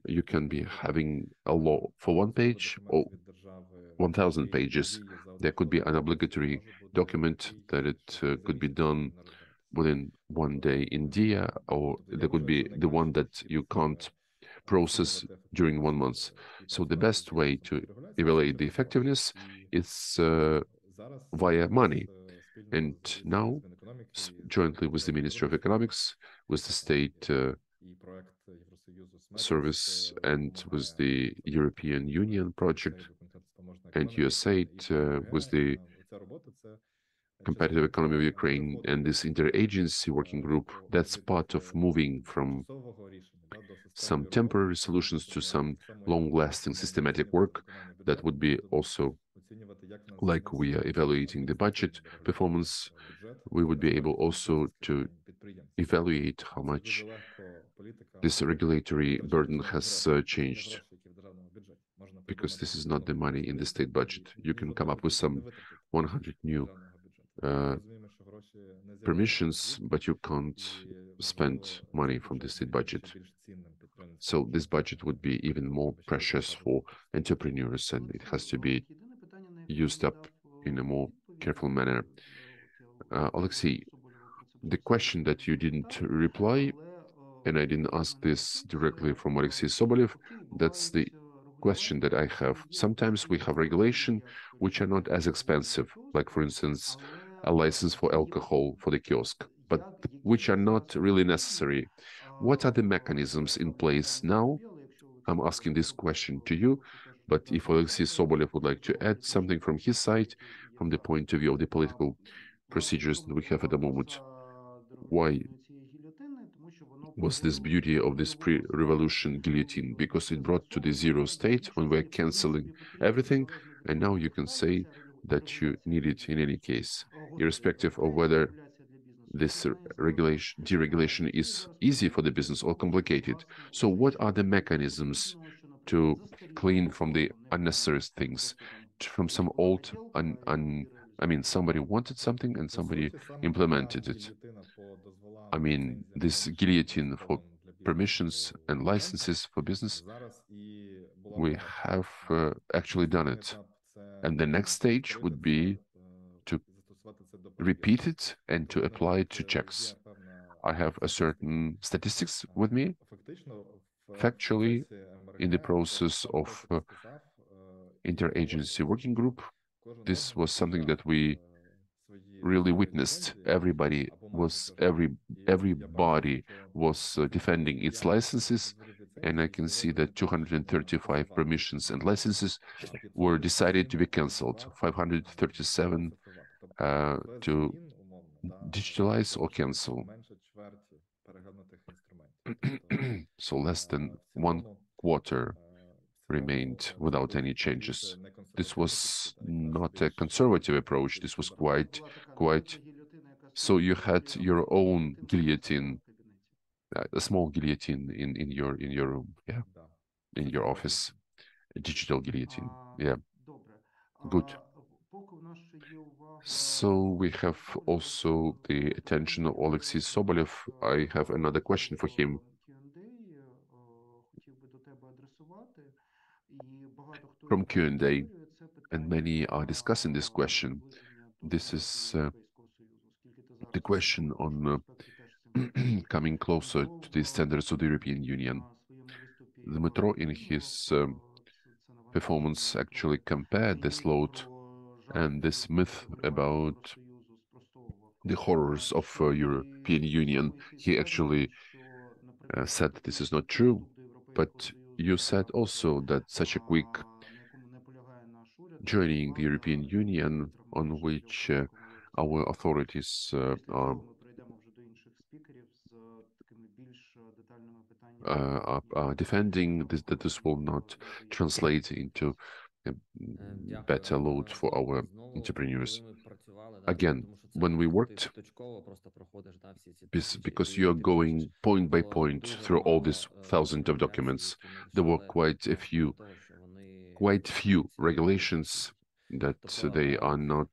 You can be having a law for one page or 1,000 pages. There could be an obligatory document that it could be done within one day in India, or there could be the one that you can't process during 1 month. So the best way to evaluate the effectiveness is via money. And now, jointly with the Ministry of Economics, with the State Service, and with the European Union project, and USAID, with the competitive economy of Ukraine, and this Interagency Working Group, that's part of moving from some temporary solutions to some long-lasting systematic work that would be also, like we are evaluating the budget performance, we would be able also to evaluate how much this regulatory burden has changed, because this is not the money in the state budget. You can come up with some 100 new permissions, but you can't spend money from the state budget. So this budget would be even more precious for entrepreneurs, and it has to be used up in a more careful manner. Oleksiy, the question that you didn't reply, and I didn't ask this directly from Oleksii Sobolev, that's the question that I have. Sometimes we have regulation which are not as expensive, like for instance, a license for alcohol for the kiosk, but which are not really necessary. What are the mechanisms in place now? I'm asking this question to you, but if Oleksii Sobolev would like to add something from his side, from the point of view of the political procedures that we have at the moment, why was this beauty of this pre-revolution guillotine? Because it brought to the zero state when we're canceling everything, and now you can say that you need it in any case, irrespective of whether this deregulation is easy for the business or complicated. So what are the mechanisms to clean from the unnecessary things, from some old, I mean, somebody wanted something and somebody implemented it. I mean, this guillotine for permissions and licenses for business, we have actually done it. And the next stage would be to repeat it and to apply it to checks. I have a certain statistics with me. Factually, in the process of Interagency Working Group, this was something that we really witnessed. Everybody was defending its licenses, and I can see that 235 permissions and licenses were decided to be cancelled. 537 to digitalize or cancel. So less than one quarter remained without any changes. This was not a conservative approach. This was quite. So you had your own guillotine, a small guillotine in your room, yeah, in your office, a digital guillotine, yeah. Good. So we have also the attention of Oleksii Sobolev. I have another question for him. From Q&A, and many are discussing this question. This is the question on coming closer to the standards of the European Union. Dmytro, in his performance, actually compared this load and this myth about the horrors of European Union. He actually said this is not true, but you said also that such a quick joining the European Union, on which our authorities are defending this, that this will not translate into a better load for our entrepreneurs. Again, when we worked, because you are going point by point through all these thousands of documents, there were quite few regulations that they are not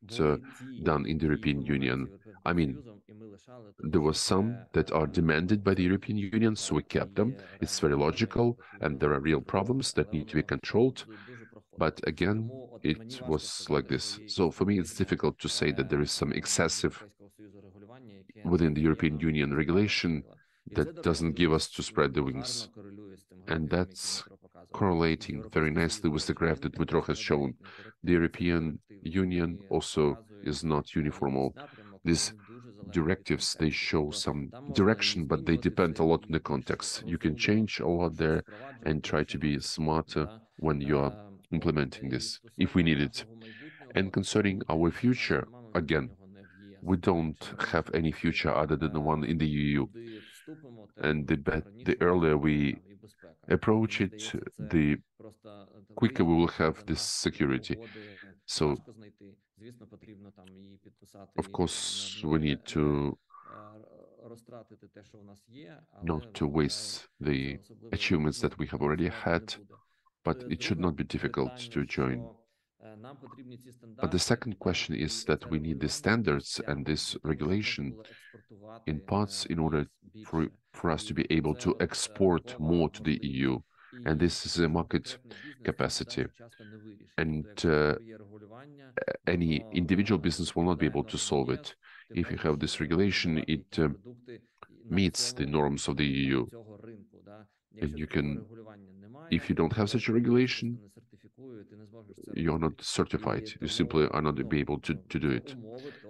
done in the European Union. I mean, there were some that are demanded by the European Union, so we kept them. It's very logical, and there are real problems that need to be controlled. But again, it was like this. So for me, it's difficult to say that there is some excessive within the European Union regulation that doesn't give us to spread the wings. And that's correlating very nicely with the graph that Dmytro has shown. The European Union also is not uniform. These directives, they show some direction, but they depend a lot on the context. You can change a lot there and try to be smarter when you are implementing this, if we need it. And concerning our future, again, we don't have any future other than the one in the EU. And the earlier we approach it, the quicker we will have this security. So, of course, we need to not to waste the achievements that we have already had, but it should not be difficult to join. But the second question is that we need the standards and this regulation in parts in order for us to be able to export more to the EU. And this is a market capacity. And any individual business will not be able to solve it. If you have this regulation, it meets the norms of the EU. And you can, if you don't have such a regulation, you're not certified. You simply are not be able to do it.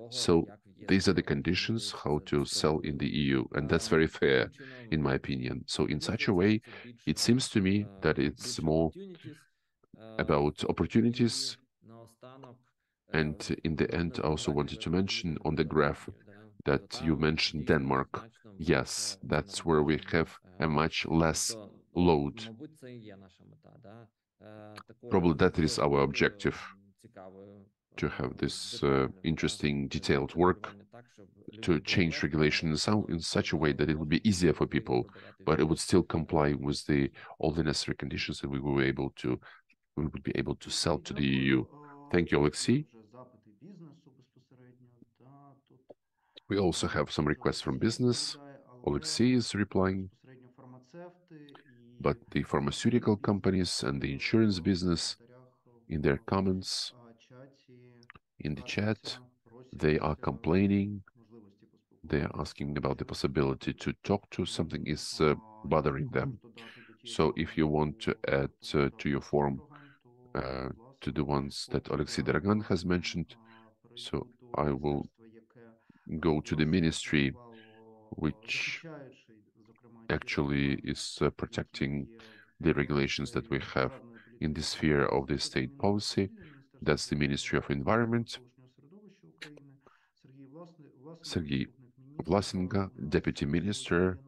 So these are the conditions how to sell in the EU, and that's very fair, in my opinion. So in such a way, it seems to me that it's more about opportunities. And in the end, I also wanted to mention on the graph that you mentioned Denmark. Yes, that's where we have a much less load. Probably that is our objective, to have this interesting, detailed work, to change regulations in such a way that it would be easier for people, but it would still comply with all the necessary conditions that we would be able to sell to the EU. Thank you, Oleksii. We also have some requests from business. Oleksii is replying, but the pharmaceutical companies and the insurance business, in their comments in the chat, they are complaining. They are asking about the possibility to talk to something is bothering them. So if you want to add to your form to the ones that Oleksii Dorogan has mentioned. So I will go to the ministry which actually is protecting the regulations that we have in the sphere of the state policy. That's the Ministry of Environment. Sergiy Vlasenko, Deputy Minister,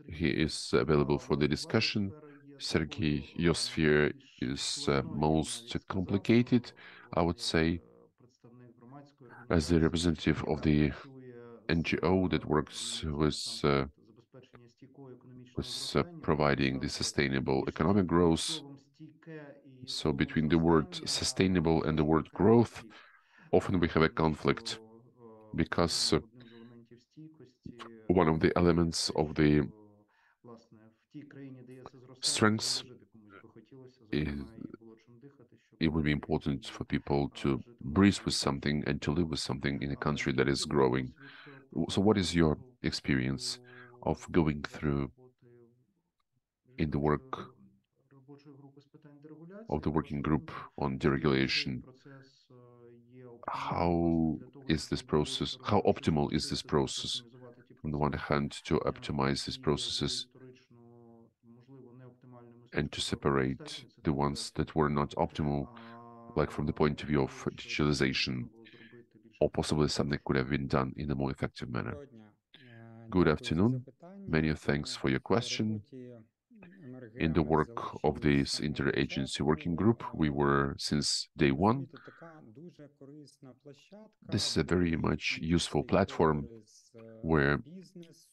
he is available for the discussion. Sergiy, your sphere is most complicated, I would say, as the representative of the NGO that works with providing the sustainable economic growth. So between the word sustainable and the word growth, often we have a conflict because one of the elements of the strengths is it would be important for people to breathe with something and to live with something in a country that is growing. So what is your experience of going through in the work of the working group on deregulation? How is this process, how optimal is this process? On the one hand, to optimize these processes and to separate the ones that were not optimal, like from the point of view of digitalization, or possibly something could have been done in a more effective manner. Good afternoon. Many thanks for your question. In the work of this Interagency Working Group, we were since day one. This is a very much useful platform where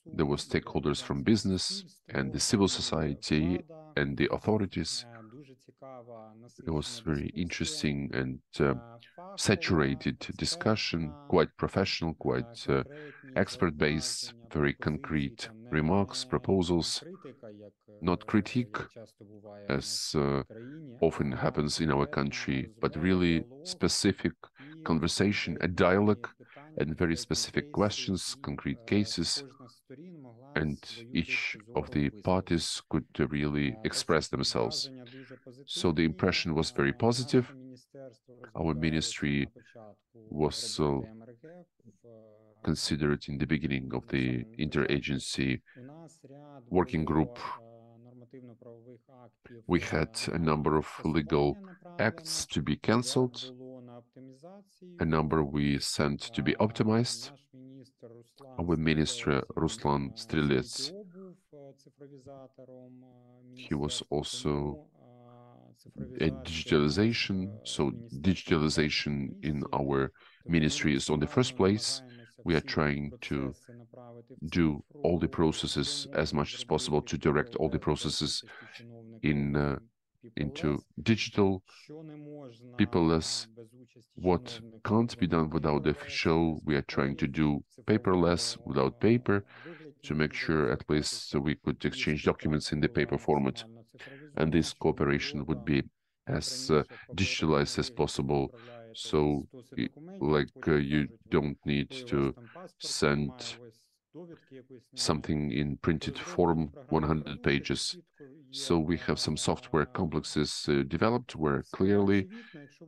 there were stakeholders from business and the civil society and the authorities. It was very interesting and saturated discussion, quite professional, quite expert-based, very concrete remarks, proposals, not critique, as often happens in our country, but really specific conversation, a dialogue, and very specific questions, concrete cases, and each of the parties could really express themselves. So the impression was very positive. Our ministry was considered in the beginning of the interagency working group. We had a number of legal acts to be cancelled, a number we sent to be optimized. Our minister, Ruslan Strilets, he was also a digitalization. So digitalization in our ministry is on the first place. We are trying to do all the processes as much as possible, to direct all the processes into digital, paperless. What can't be done without the official, we are trying to do paperless, without paper, to make sure at least we could exchange documents in the paper format. And this cooperation would be as digitalized as possible. So, you don't need to send something in printed form, 100 pages. So we have some software complexes developed where clearly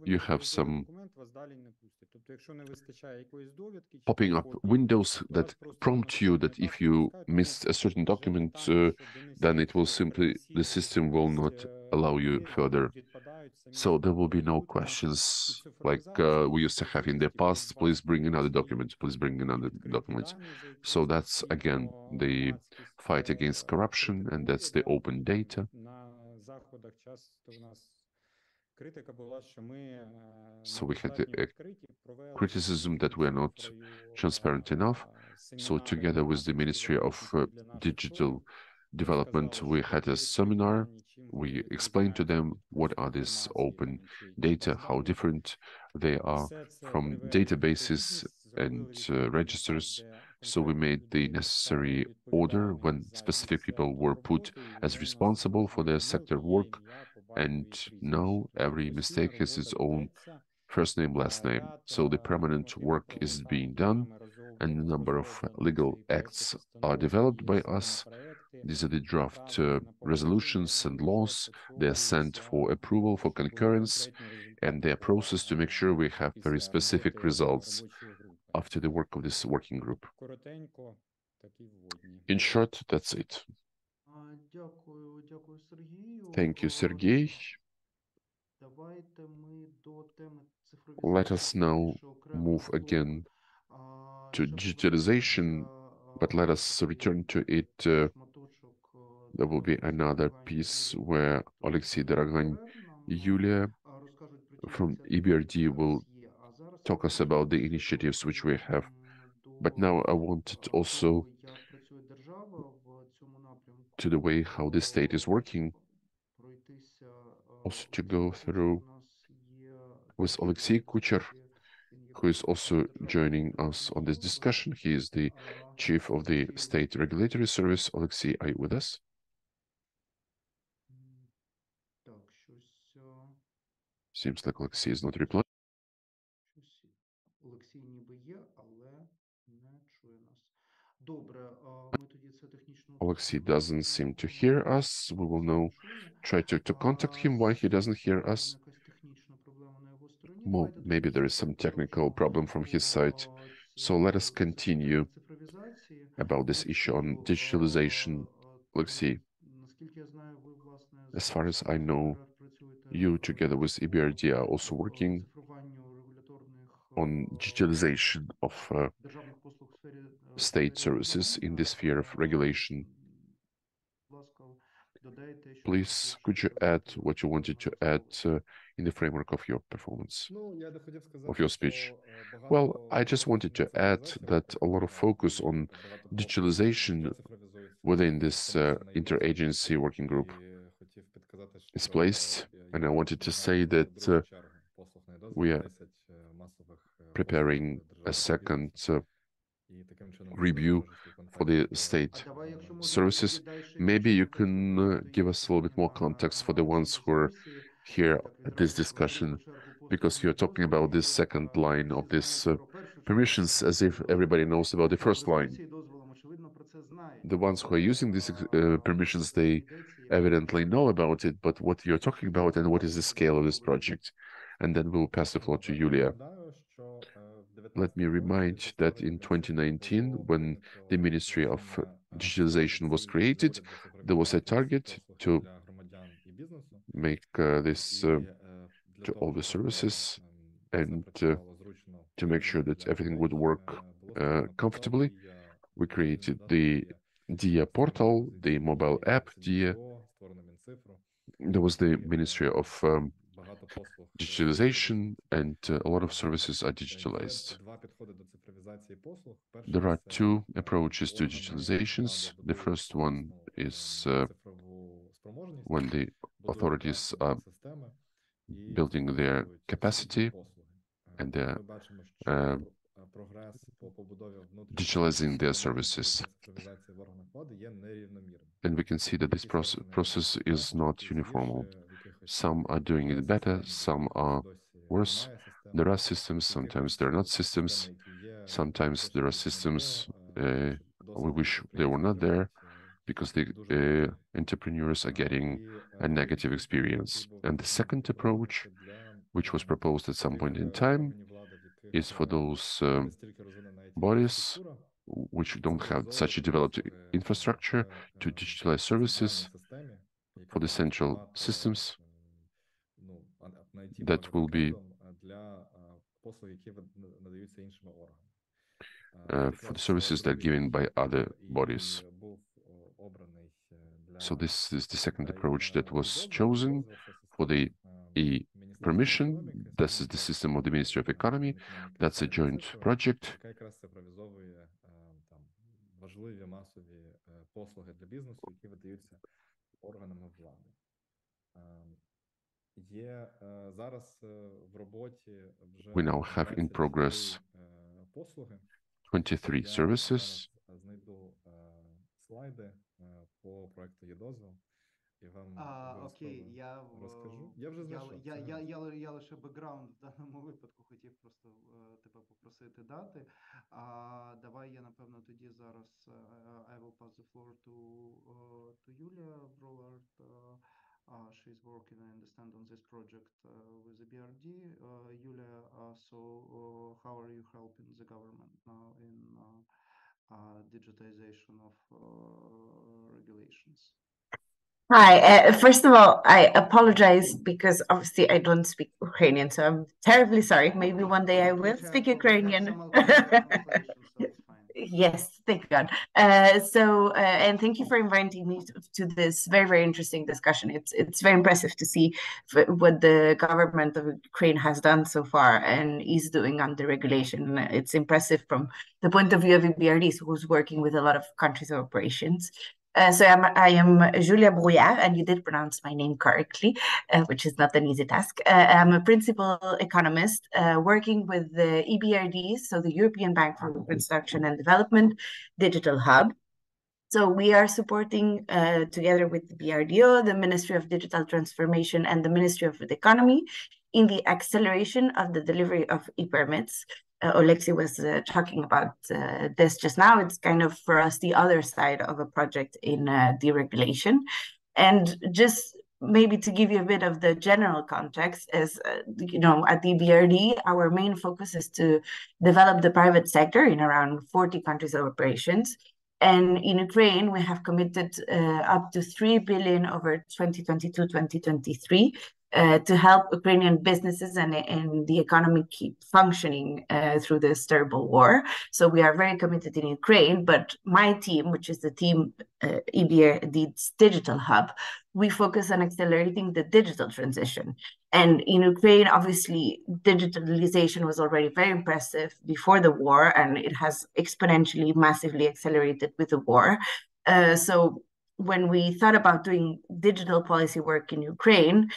you have some popping up windows that prompt you that if you missed a certain document, then it will simply, the system will not allow you further. So there will be no questions like we used to have in the past, please bring another document, please bring another document. So that's, again, the fight against corruption, and that's the open data. So we had a criticism that we are not transparent enough. So together with the Ministry of Digital Development, we had a seminar. We explained to them what are these open data, how different they are from databases and registers. So we made the necessary order when specific people were put as responsible for their sector work. And now every mistake has its own first name, last name. So the permanent work is being done, and a number of legal acts are developed by us. These are the draft resolutions and laws. They are sent for approval, for concurrence, and they are processed to make sure we have very specific results after the work of this working group. In short, that's it. Thank you, Sergiy. Let us now move again to digitalization, but let us return to it. There will be another piece where Oleksii Dorogan, Yulia from EBRD will talk us about the initiatives which we have. But now I wanted also to the way how the state is working, also to go through with Oleksiy Kucher, who is also joining us on this discussion. He is the chief of the State Regulatory Service. Oleksiy, are you with us? Seems like Oleksiy is not replying. Oleksiy doesn't seem to hear us. We will now try to contact him. Why he doesn't hear us? Well, maybe there is some technical problem from his side. So let us continue about this issue on digitalization. Oleksiy, as far as I know, you together with EBRD are also working on digitalization of state services in the sphere of regulation. Please, could you add what you wanted to add in the framework of your performance, of your speech? Well, I just wanted to add that a lot of focus on digitalization within this interagency working group is placed, and I wanted to say that we are preparing a second review for the state services. Maybe you can give us a little bit more context for the ones who are here at this discussion, because you're talking about this second line of this permissions as if everybody knows about the first line. The ones who are using these permissions, they evidently know about it, but what you're talking about and what is the scale of this project? And then we'll pass the floor to Yulia. Let me remind that in 2019, when the Ministry of Digitalization was created, there was a target to make this to all the services and to make sure that everything would work comfortably. We created the DIA portal, the mobile app DIA. There was the Ministry of digitalization, and a lot of services are digitalized. There are two approaches to digitalizations. The first one is when the authorities are building their capacity and they're digitalizing their services. And we can see that this process is not uniform. Some are doing it better, some are worse. There are systems, sometimes there are not systems. Sometimes there are systems we wish they were not there because the entrepreneurs are getting a negative experience. And the second approach, which was proposed at some point in time, is for those bodies which don't have such a developed infrastructure to digitalize services for the central systems that will be for the services that are given by other bodies. So this is the second approach that was chosen for the e-permission. This is the system of the Ministry of Economy. That's a joint project. We now have in progress 23 services. Окей, я лише бекграунд в даному випадку хотів просто тебе попросити дати. Давай я, напевно, тоді I will pass the floor to Yulia Brouillard. She's working, I understand, on this project with the BRD. Yulia, how are you helping the government now in digitization of regulations? Hi. First of all, I apologize because obviously I don't speak Ukrainian, so I'm terribly sorry. Maybe one day I will speak Ukrainian. Yes, thank God. And thank you for inviting me to this very, very interesting discussion. It's very impressive to see what the government of Ukraine has done so far and is doing on deregulation. It's impressive from the point of view of EBRD, who's working with a lot of countries of operations. I am Julia Brouillard, and you did pronounce my name correctly, which is not an easy task. I'm a principal economist working with the EBRD, so the European Bank for Reconstruction and Development Digital Hub. So we are supporting, together with the BRDO, the Ministry of Digital Transformation and the Ministry of the Economy in the acceleration of the delivery of e-permits. Oleksiy was talking about this just now. It's kind of, for us, the other side of a project in deregulation. And just maybe to give you a bit of the general context, as you know, at the BRD, our main focus is to develop the private sector in around 40 countries of operations. And in Ukraine, we have committed up to 3 billion over 2022-2023 to help Ukrainian businesses and the economy keep functioning through this terrible war. So we are very committed in Ukraine, but my team, which is the team EBRD's Digital Hub, we focus on accelerating the digital transition. And in Ukraine, obviously, digitalization was already very impressive before the war, and it has exponentially, massively accelerated with the war. So when we thought about doing digital policy work in Ukraine,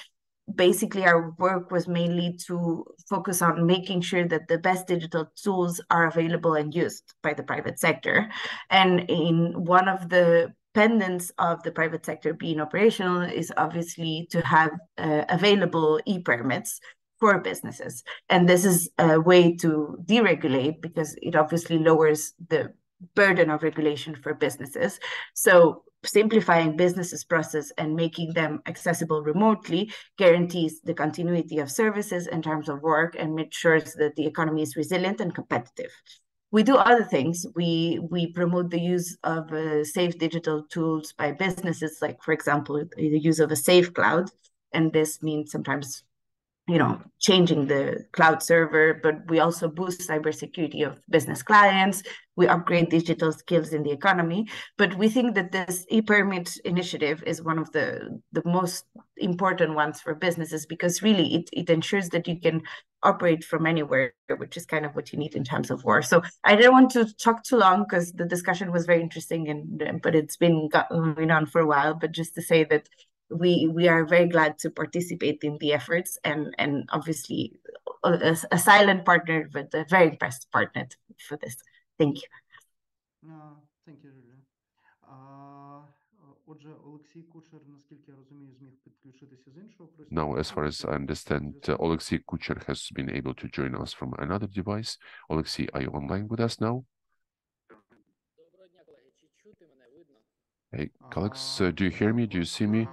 basically our work was mainly to focus on making sure that the best digital tools are available and used by the private sector. And in one of the pendants of the private sector being operational is obviously to have available e-permits for businesses. And this is a way to deregulate because it obviously lowers the burden of regulation for businesses. So simplifying businesses' process and making them accessible remotely guarantees the continuity of services in terms of work and makes sure that the economy is resilient and competitive. We do other things. We promote the use of safe digital tools by businesses, like, for example, the use of a safe cloud. And this means sometimes, changing the cloud server, but we also boost cybersecurity of business clients. We upgrade digital skills in the economy. But we think that this e-permit initiative is one of the most important ones for businesses because really it ensures that you can operate from anywhere, which is kind of what you need in times of war. So I didn't want to talk too long because the discussion was very interesting, but it's been going on for a while. But just to say that we are very glad to participate in the efforts and obviously a silent partner, but a very impressed partner for this. Thank you. Thank you, Julia. Отже, Oleksii Kucher, наскільки я розумію, зміг підключитися з іншого пристрою. Now, as far as I understand, Oleksii Kucher has been able to join us from another device. Oleksii, are you online with us now? Hey, colleagues, do you hear me? Do you see me?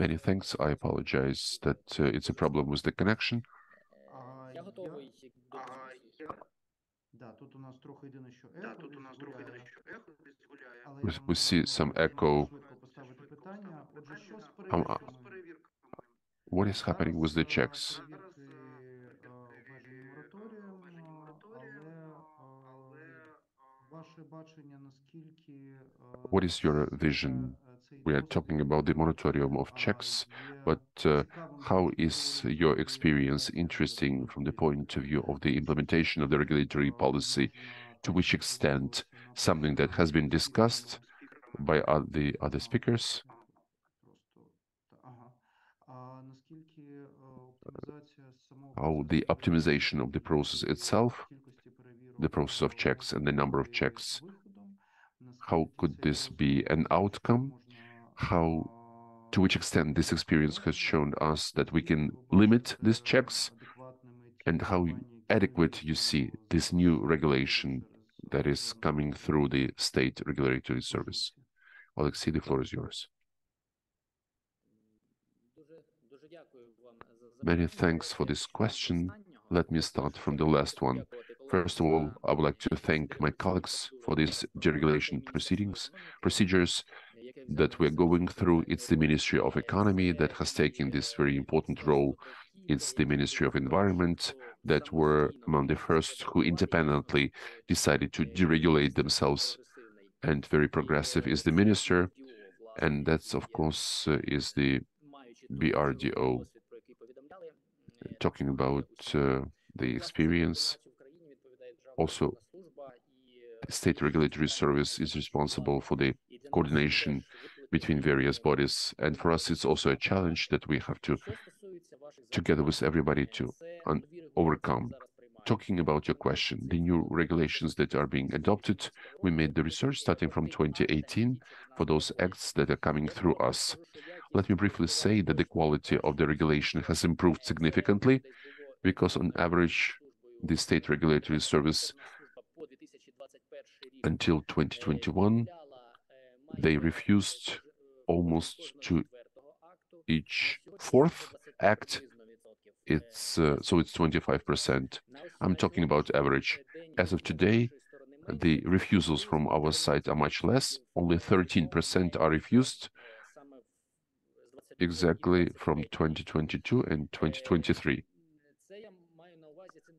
Many thanks. I apologize that it's a problem with the connection. We see some echo. What is happening with the checks? What is your vision? We are talking about the moratorium of checks, but how is your experience interesting from the point of view of the implementation of the regulatory policy? To which extent something that has been discussed by the other speakers? How the optimization of the process itself, the process of checks and the number of checks, how could this be an outcome? To which extent this experience has shown us that we can limit these checks, and how adequate you see this new regulation that is coming through the state regulatory service? Oleksiy, the floor is yours. Many thanks for this question. Let me start from the last one. First of all, I would like to thank my colleagues for these deregulation procedures that we're going through. It's the Ministry of Economy that has taken this very important role. It's the Ministry of Environment that were among the first who independently decided to deregulate themselves. And very progressive is the minister, and that's, of course, is the BRDO. Talking about the experience, also the State Regulatory Service is responsible for the coordination between various bodies, and for us it's also a challenge that we have to, together with everybody, to overcome. Talking about your question, the new regulations that are being adopted, we made the research starting from 2018 for those acts that are coming through us. Let me briefly say that the quality of the regulation has improved significantly, because on average, the State Regulatory Service until 2021, they refused almost to each fourth act. So it's 25%. I'm talking about average. As of today, the refusals from our side are much less. Only 13% are refused, exactly from 2022 and 2023.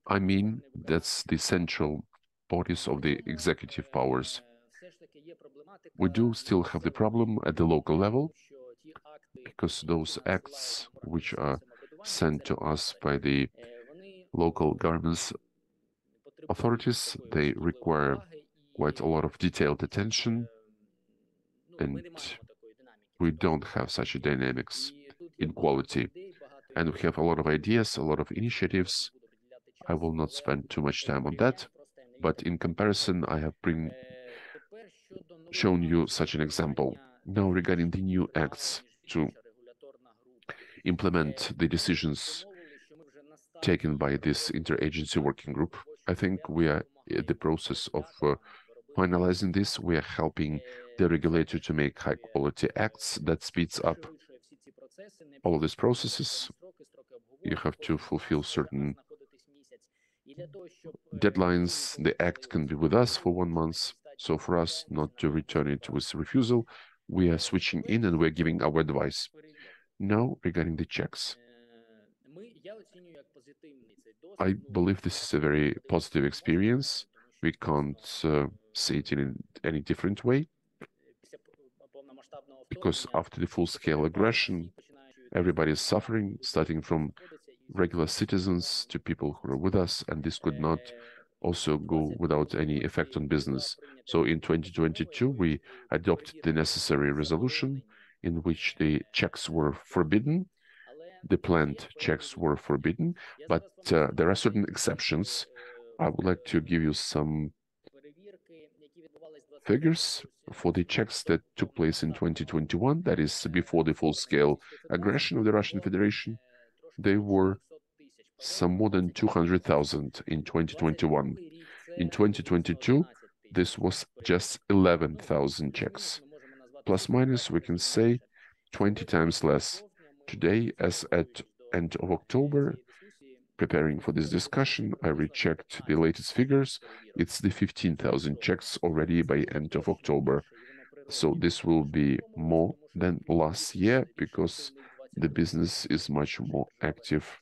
I mean, that's the central bodies of the executive powers. We do still have the problem at the local level, because those acts which are sent to us by the local governments authorities, they require quite a lot of detailed attention, and we don't have such a dynamics in quality. And we have a lot of ideas, a lot of initiatives. I will not spend too much time on that, but in comparison, I have shown you such an example. Now, regarding the new acts to implement the decisions taken by this Interagency Working Group, I think we are in the process of finalizing this. We are helping the regulator to make high-quality acts that speeds up all of these processes. You have to fulfill certain deadlines. The act can be with us for 1 month. So for us not to return it with refusal, we are switching in and we're giving our advice. Now, regarding the checks, I believe this is a very positive experience. We can't see it in any different way, because after the full-scale aggression, everybody is suffering, starting from regular citizens to people who are with us, and this could not also go without any effect on business. So in 2022, we adopted the necessary resolution in which the checks were forbidden. The planned checks were forbidden, but there are certain exceptions. I would like to give you some figures for the checks that took place in 2021, that is before the full-scale aggression of the Russian Federation. They were some more than 200,000 in 2021. In 2022, this was just 11,000 checks. Plus minus, we can say 20 times less. Today, as at end of October, preparing for this discussion, I rechecked the latest figures. It's the 15,000 checks already by end of October. So this will be more than last year, because the business is much more active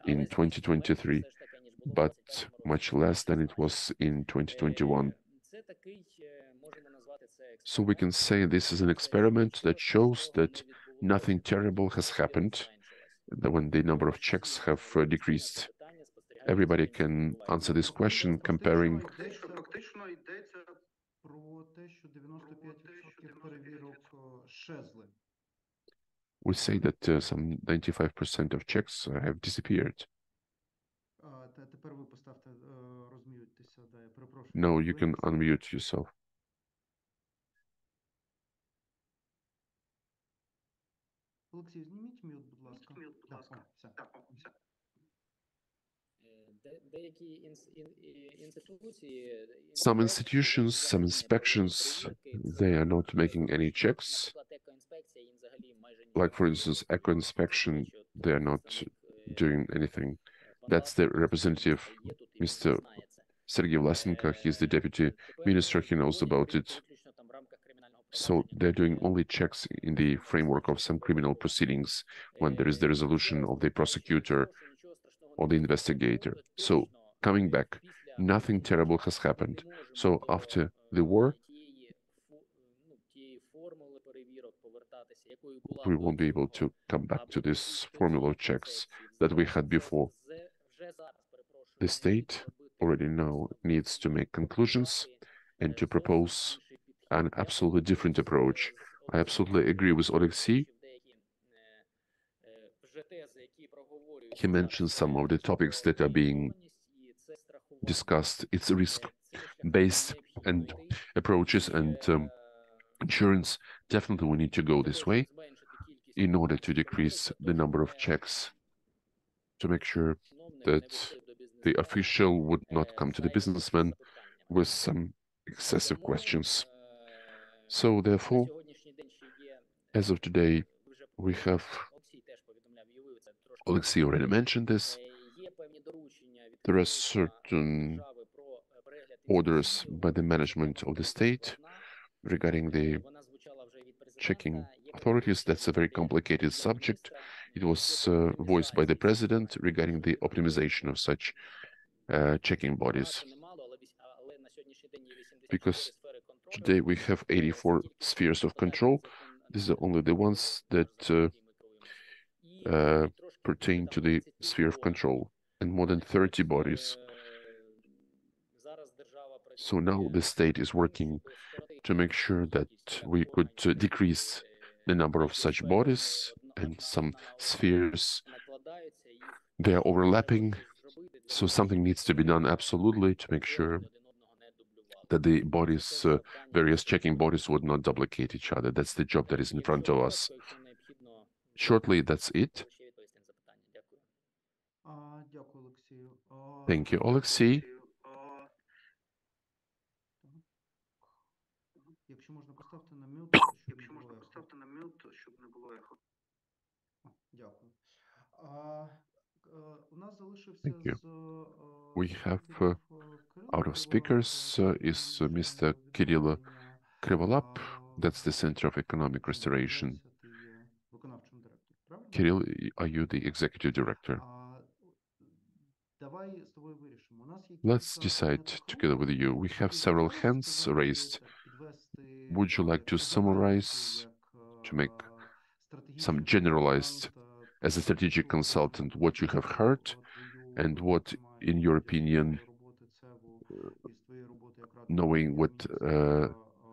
in 2023, but much less than it was in 2021. So we can say this is an experiment that shows that nothing terrible has happened when the number of checks have decreased. Everybody can answer this question comparing. We say that some 95% of checks have disappeared. No, you can unmute yourself. Oleksій, зніміть м'ют, будь ласка. Some institutions, some inspections, they are not making any checks. Like, for instance, eco inspection, they are not doing anything. That's the representative, Mr. Sergiy Vlasenko. He's the deputy minister, he knows about it. So they're doing only checks in the framework of some criminal proceedings when there is the resolution of the prosecutor or the investigator. So coming back, nothing terrible has happened. So after the war, we won't be able to come back to this formula of checks that we had before. The state already now needs to make conclusions and to propose an absolutely different approach. I absolutely agree with Oleksiy. He mentioned some of the topics that are being discussed. It's risk-based and approaches and insurance. Definitely we need to go this way in order to decrease the number of checks, to make sure that the official would not come to the businessman with some excessive questions. So therefore, as of today, we have, Oleksiy already mentioned this, there are certain orders by the management of the state regarding the checking authorities. That's a very complicated subject. It was voiced by the president regarding the optimization of such checking bodies. Because today we have 84 spheres of control. These are only the ones that pertain to the sphere of control, and more than 30 bodies. So now the state is working to make sure that we could decrease the number of such bodies, and some spheres, they are overlapping. So something needs to be done absolutely to make sure that the bodies, various checking bodies would not duplicate each other. That's the job that is in front of us. Shortly, that's it. Thank you, Oleksiy. Якщо можна, поставте на мют, щоб не було ехо. Дякую. У нас залишився з We have out of speakers is Mr. Kyrylo Kryvolap. That's the Center of Economic Restoration. Kyrylo, are you the executive director? Let's decide together with you. We have several hands raised. Would you like to summarize, to make some generalized, as a strategic consultant, what you have heard and what, in your opinion, knowing what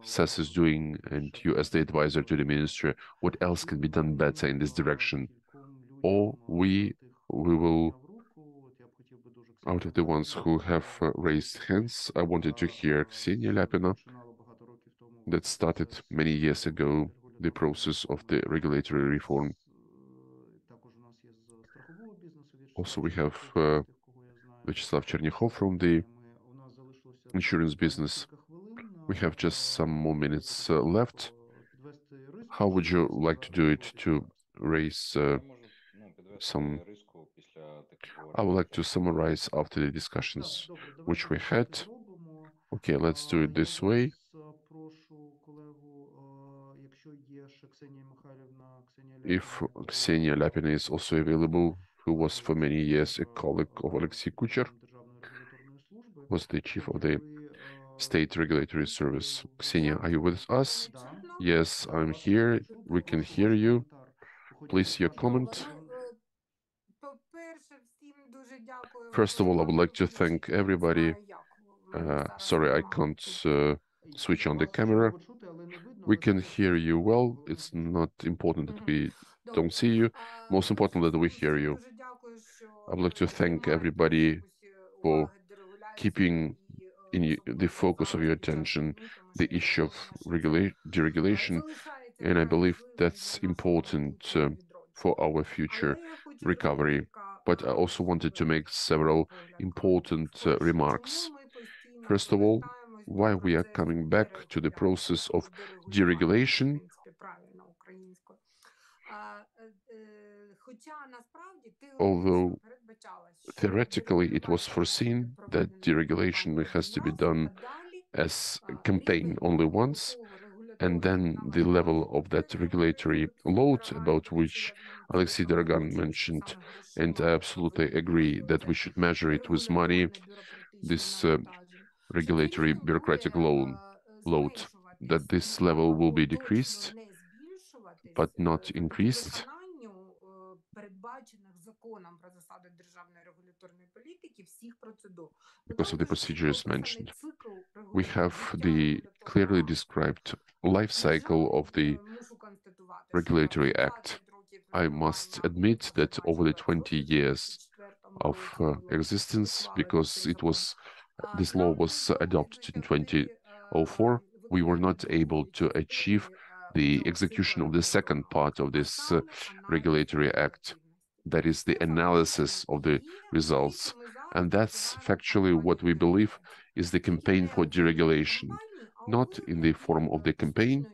SES is doing and you as the advisor to the ministry, what else can be done better in this direction? Or we will, out of the ones who have raised hands, I wanted to hear Ksenia Liapina, that started many years ago the process of the regulatory reform. Also, we have Vyacheslav Chernyakov from the insurance business. We have just some more minutes left. How would you like to do it to raise some... I would like to summarize after the discussions which we had. Okay, let's do it this way. If Ksenia Liapina is also available, who was for many years a colleague of Oleksii Kucher, was the chief of the State Regulatory Service. Ksenia, are you with us? Yes, I'm here. We can hear you. Please, your comment. First of all, I would like to thank everybody. Sorry, I can't switch on the camera. We can hear you well. It's not important that we don't see you. Most important that we hear you. I would like to thank everybody for keeping in the focus of your attention the issue of deregulation, and I believe that's important for our future recovery. but I also wanted to make several important remarks. First of all, why we are coming back to the process of deregulation, although theoretically it was foreseen that deregulation has to be done as a campaign only once, and then the level of that regulatory load about which Oleksii Dorogan mentioned, and I absolutely agree that we should measure it with money, this regulatory bureaucratic load, that this level will be decreased, but not increased, because of the procedures mentioned. We have the clearly described life cycle of the Regulatory Act. I must admit that over the 20 years of existence, because this law was adopted in 2004, we were not able to achieve the execution of the second part of this Regulatory Act, that is the analysis of the results. And that's factually what we believe is the campaign for deregulation, not in the form of the campaign,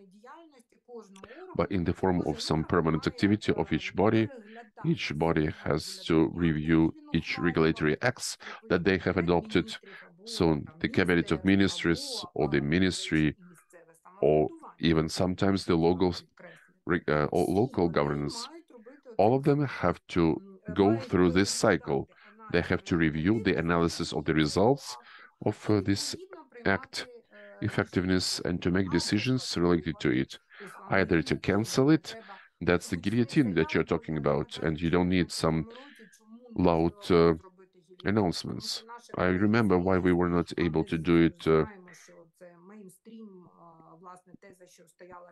but in the form of some permanent activity of each body. Each body has to review each regulatory acts that they have adopted. So the cabinet of ministries or the ministry, or even sometimes the local governance, all of them have to go through this cycle. They have to review the analysis of the results of this act effectiveness and to make decisions related to it, either to cancel it, that's the guillotine that you're talking about, and you don't need some loud announcements. I remember why we were not able to do it.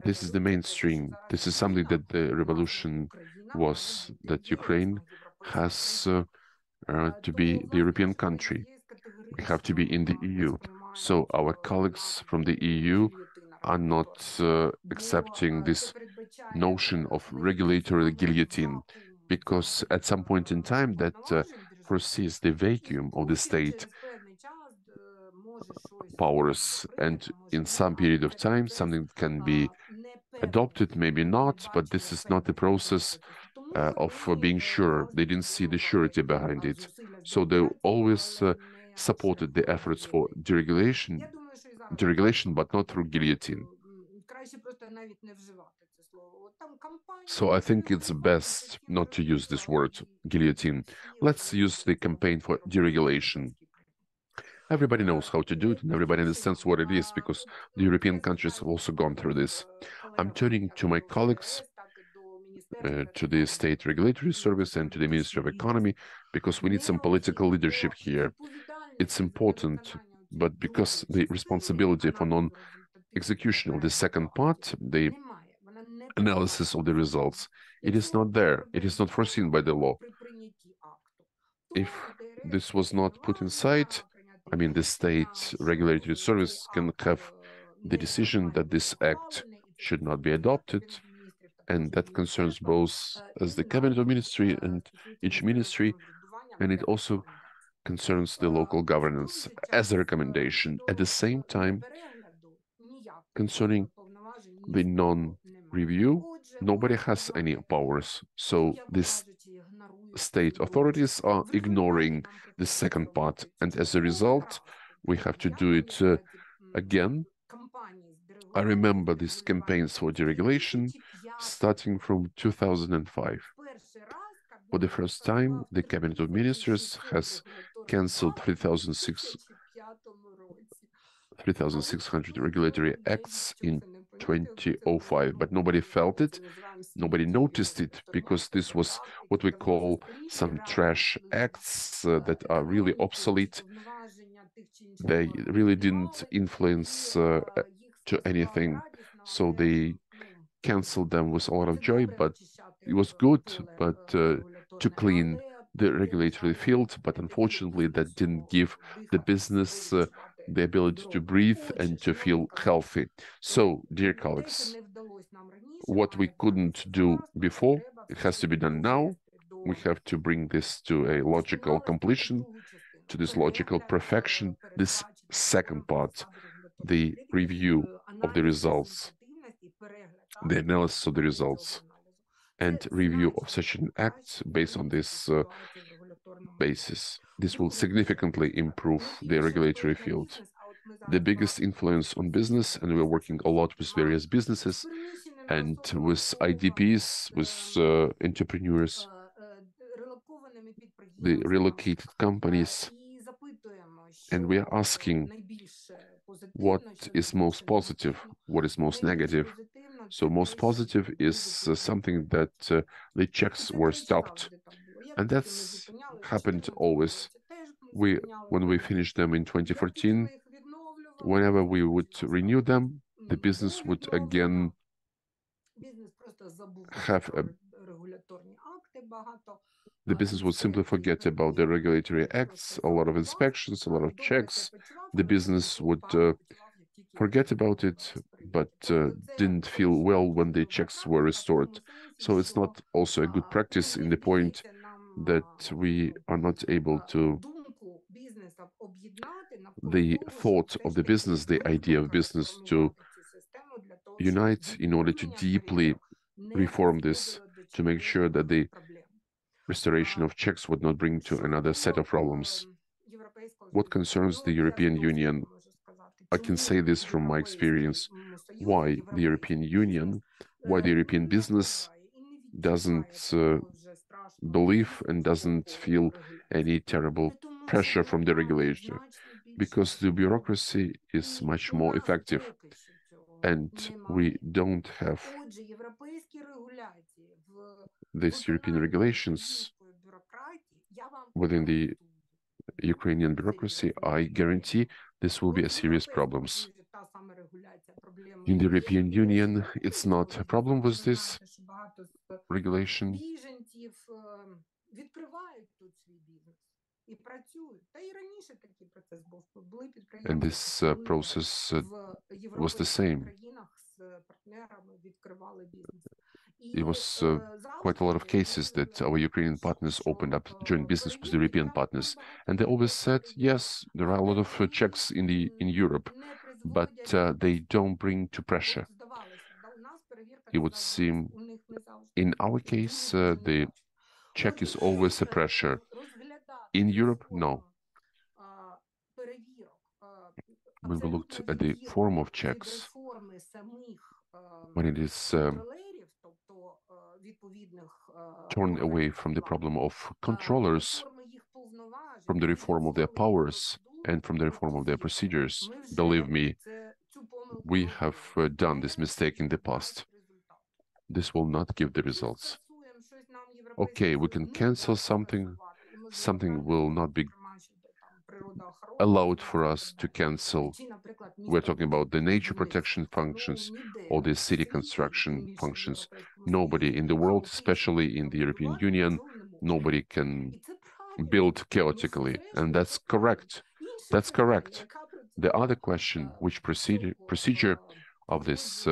This is the mainstream. This is something that the revolution was, that Ukraine has to be the European country. We have to be in the EU. So our colleagues from the EU are not accepting this notion of regulatory guillotine, because at some point in time that foresees the vacuum of the state powers, and in some period of time something can be adopted, maybe not, but this is not the process of being sure. They didn't see the surety behind it. So they always supported the efforts for deregulation, but not through guillotine. So I think it's best not to use this word, guillotine. Let's use the campaign for deregulation. Everybody knows how to do it, and everybody understands what it is, because the European countries have also gone through this. I'm turning to my colleagues, to the State Regulatory Service and to the Ministry of Economy, because we need some political leadership here. It's important, but because the responsibility for non-execution of the second part, the analysis of the results, it is not there. It is not foreseen by the law. If this was not put inside, I mean, the State Regulatory Service can have the decision that this act should not be adopted, and that concerns both as the cabinet of ministry and each ministry, and it also concerns the local governance as a recommendation. At the same time, concerning the non-review, nobody has any powers. So this state authorities are ignoring the second part, and as a result, we have to do it again. I remember these campaigns for deregulation starting from 2005. For the first time, the Cabinet of Ministers has cancelled 3,600 regulatory acts in 2005, but nobody felt it, nobody noticed it, because this was what we call some trash acts that are really obsolete. They really didn't influence to anything, so they canceled them with a lot of joy, but it was good, but to clean the regulatory field, but unfortunately that didn't give the business the ability to breathe and to feel healthy. So, dear colleagues, what we couldn't do before, it has to be done now, we have to bring this to a logical completion, to this logical perfection, this second part, the review of the results, the analysis of the results, and review of such an act based on this basis. This will significantly improve the regulatory field. The biggest influence on business, and we're working a lot with various businesses and with IDPs, with entrepreneurs, the relocated companies, and we are asking what is most positive, what is most negative. So most positive is something that the checks were stopped, and that's happened always. When we finished them in 2014, whenever we would renew them, the business would again have the business would simply forget about the regulatory acts, a lot of inspections, a lot of checks. The business would forget about it, but didn't feel well when the checks were restored. So it's not also a good practice in the point that we are not able to the thought of the business, the idea of business to unite in order to deeply reform this, to make sure that the restoration of checks would not bring to another set of problems. What concerns the European Union, I can say this from my experience, why the European Union, why the European business doesn't believe and doesn't feel any terrible pressure from the regulator, because the bureaucracy is much more effective and we don't have these European regulations within the Ukrainian bureaucracy. I guarantee this will be a serious problems. In the European Union, it's not a problem with this regulation. And this process was the same. It was quite a lot of cases that our Ukrainian partners opened up joint business with the European partners, and they always said, yes, there are a lot of checks in Europe, but they don't bring to pressure. It would seem, in our case, the check is always a pressure. In Europe, no. When we looked at the form of checks, when it is turned away from the problem of controllers, from the reform of their powers, and from the reform of their procedures, believe me, we have done this mistake in the past. This will not give the results. Okay, we can cancel something, something will not be allowed for us to cancel. We're talking about the nature protection functions or the city construction functions. Nobody in the world, especially in the European Union, nobody can build chaotically, and that's correct. That's correct. The other question, which procedure of this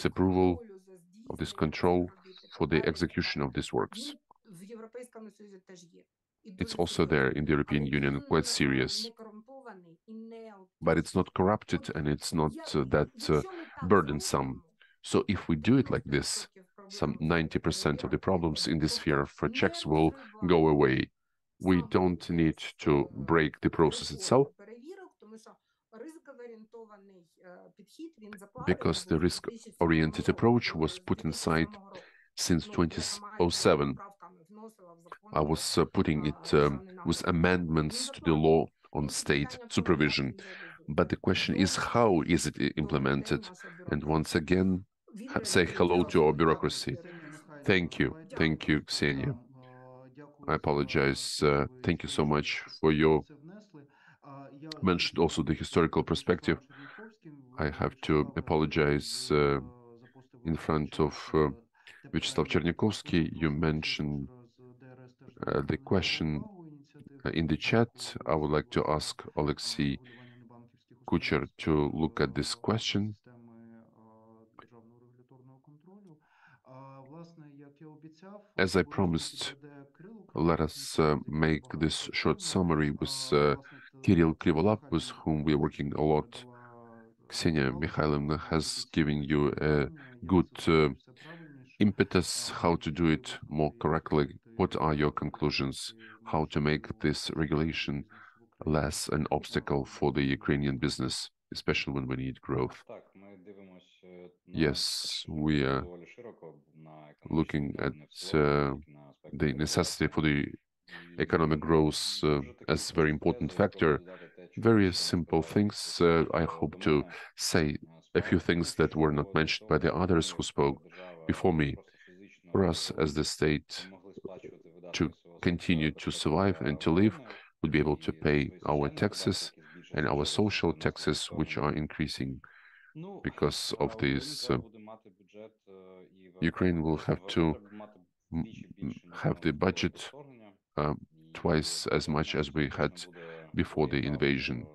approval, of this control for the execution of these works, it's also there in the European Union, quite serious. But it's not corrupted and it's not that burdensome. So if we do it like this, some 90% of the problems in the sphere of checks will go away. We don't need to break the process itself, because the risk-oriented approach was put inside since 2007. I was putting it with amendments to the law on state supervision. But the question is, how is it implemented? And once again, say hello to our bureaucracy. Thank you, Ksenia. I apologize. Thank you so much for your mentioned also the historical perspective. I have to apologize in front of Vyacheslav Chernikovsky. You mentioned the question in the chat. I would like to ask Oleksii Kucher to look at this question. As I promised, let us make this short summary with Kyrylo, with whom we are working a lot. Ksenia Mikhailovna has given you a good impetus how to do it more correctly. What are your conclusions? How to make this regulation less an obstacle for the Ukrainian business, especially when we need growth? Yes, we are looking at the necessity for the economic growth as a very important factor. Very simple things. I hope to say a few things that were not mentioned by the others who spoke before me. For us as the state to continue to survive and to live, we'll be able to pay our taxes and our social taxes, which are increasing because of this. Ukraine will have to have the budget twice as much as we had before the invasion.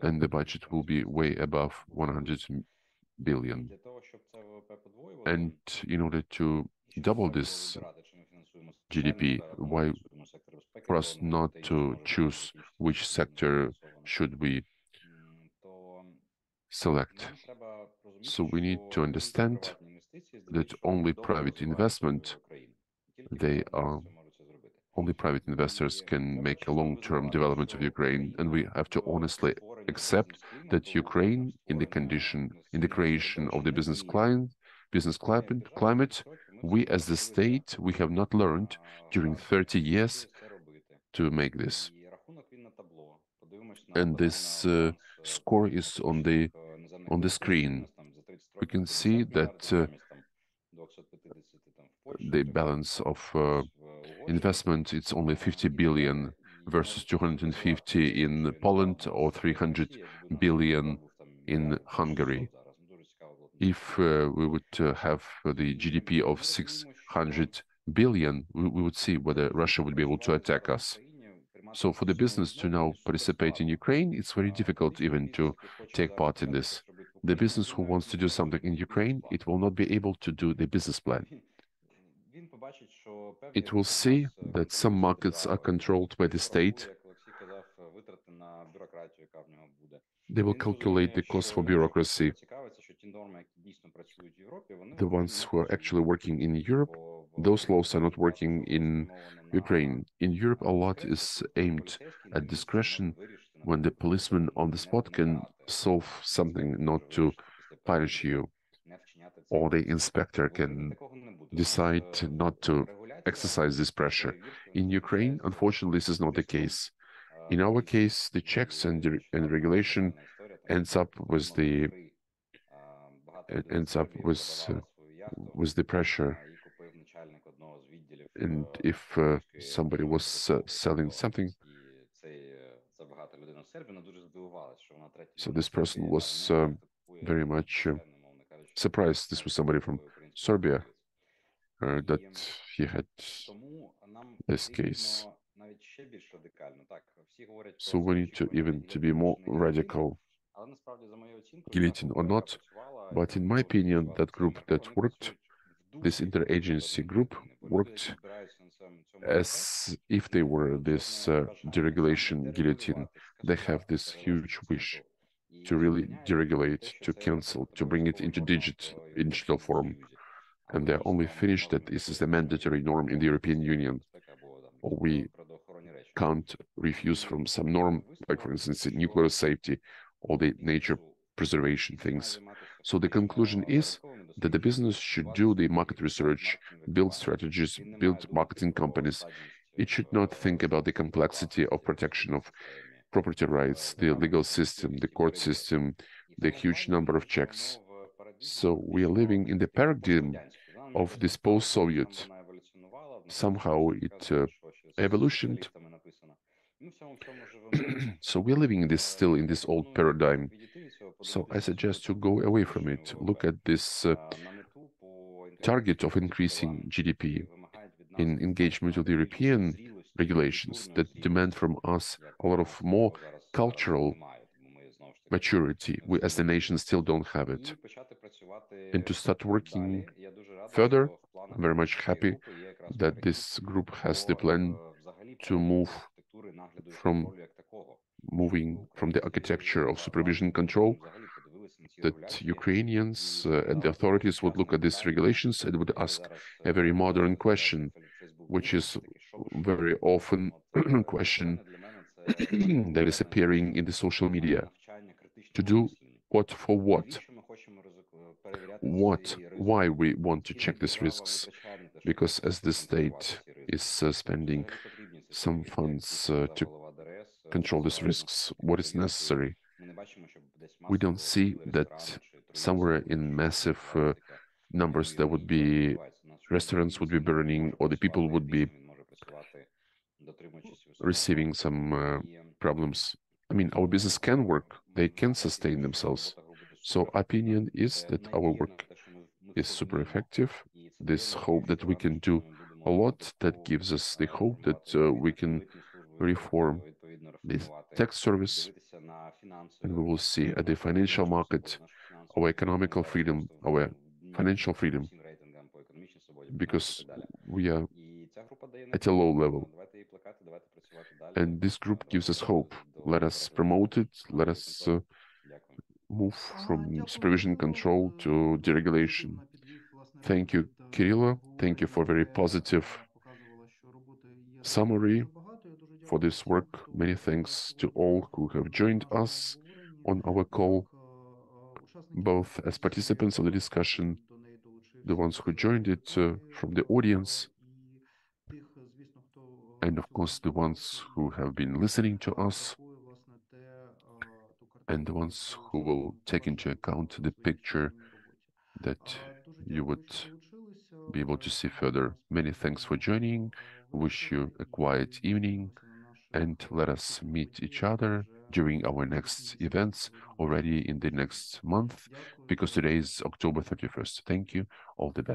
And the budget will be way above 100 billion. And in order to double this GDP, why for us not to choose which sector should we select? So we need to understand that only private investment, only private investors can make a long-term development of Ukraine, and we have to honestly accept that Ukraine, in the creation of the business climate, we as the state, we have not learned during 30 years to make this. And this score is on the screen. We can see that the balance of investment, it's only 50 billion versus 250 in Poland or 300 billion in Hungary. If we would have the GDP of 600 billion, we would see whether Russia would be able to attack us. So for the business to now participate in Ukraine, it's very difficult even to take part in this. The business who wants to do something in Ukraine, it will not be able to do the business plan. It will see that some markets are controlled by the state. They will calculate the cost for bureaucracy. The ones who are actually working in Europe, those laws are not working in Ukraine. In Europe, a lot is aimed at discretion when the policeman on the spot can solve something not to punish you, or the inspector can decide not to exercise this pressure. In Ukraine, unfortunately, this is not the case. In our case, the checks and regulation ends up with the pressure. And if somebody was selling something, so this person was very much surprised. This was somebody from Serbia that he had this case. So we need to even to be more radical, guillotine or not. But in my opinion, that group that worked, this interagency group, worked as if they were this deregulation guillotine. They have this huge wish to really deregulate, to cancel, to bring it into digital form. And they're only finished that this is a mandatory norm in the European Union, or we can't refuse from some norm, like for instance, nuclear safety or the nature preservation things. So the conclusion is that the business should do the market research, build strategies, build marketing companies. It should not think about the complexity of protection of property rights, the legal system, the court system, the huge number of checks. So we are living in the paradigm of this post-Soviet. Somehow it evolutioned. So we're living in this still in this old paradigm. So I suggest to go away from it. Look at this target of increasing GDP in engagement with European regulations that demand from us a lot of more cultural maturity. We as a nation still don't have it. And to start working further I'm very much happy that this group has the plan to moving from the architecture of supervision control, that Ukrainians and the authorities would look at these regulations and would ask a very modern question, which is very often a question that is appearing in the social media. To do what for what? Why we want to check these risks? Because as the state is spending some funds to control these risks, what is necessary? We don't see that somewhere in massive numbers there would be restaurants would be burning, or the people would be receiving some problems. I mean, our business can work, they can sustain themselves. So opinion is that our work is super effective. This hope that we can do a lot, that gives us the hope that we can reform this tax service, and we will see at the financial market our economical freedom, our financial freedom, because we are at a low level. And this group gives us hope. Let us promote it. Let us move from supervision control to deregulation. Thank you, Kyrylo. Thank you for very positive summary for this work. Many thanks to all who have joined us on our call, both as participants of the discussion, the ones who joined it from the audience, and of course the ones who have been listening to us, and the ones who will take into account the picture that you would be able to see further. Many thanks for joining. Wish you a quiet evening, and let us meet each other during our next events already in the next month, because today is October 31st. Thank you. All the best.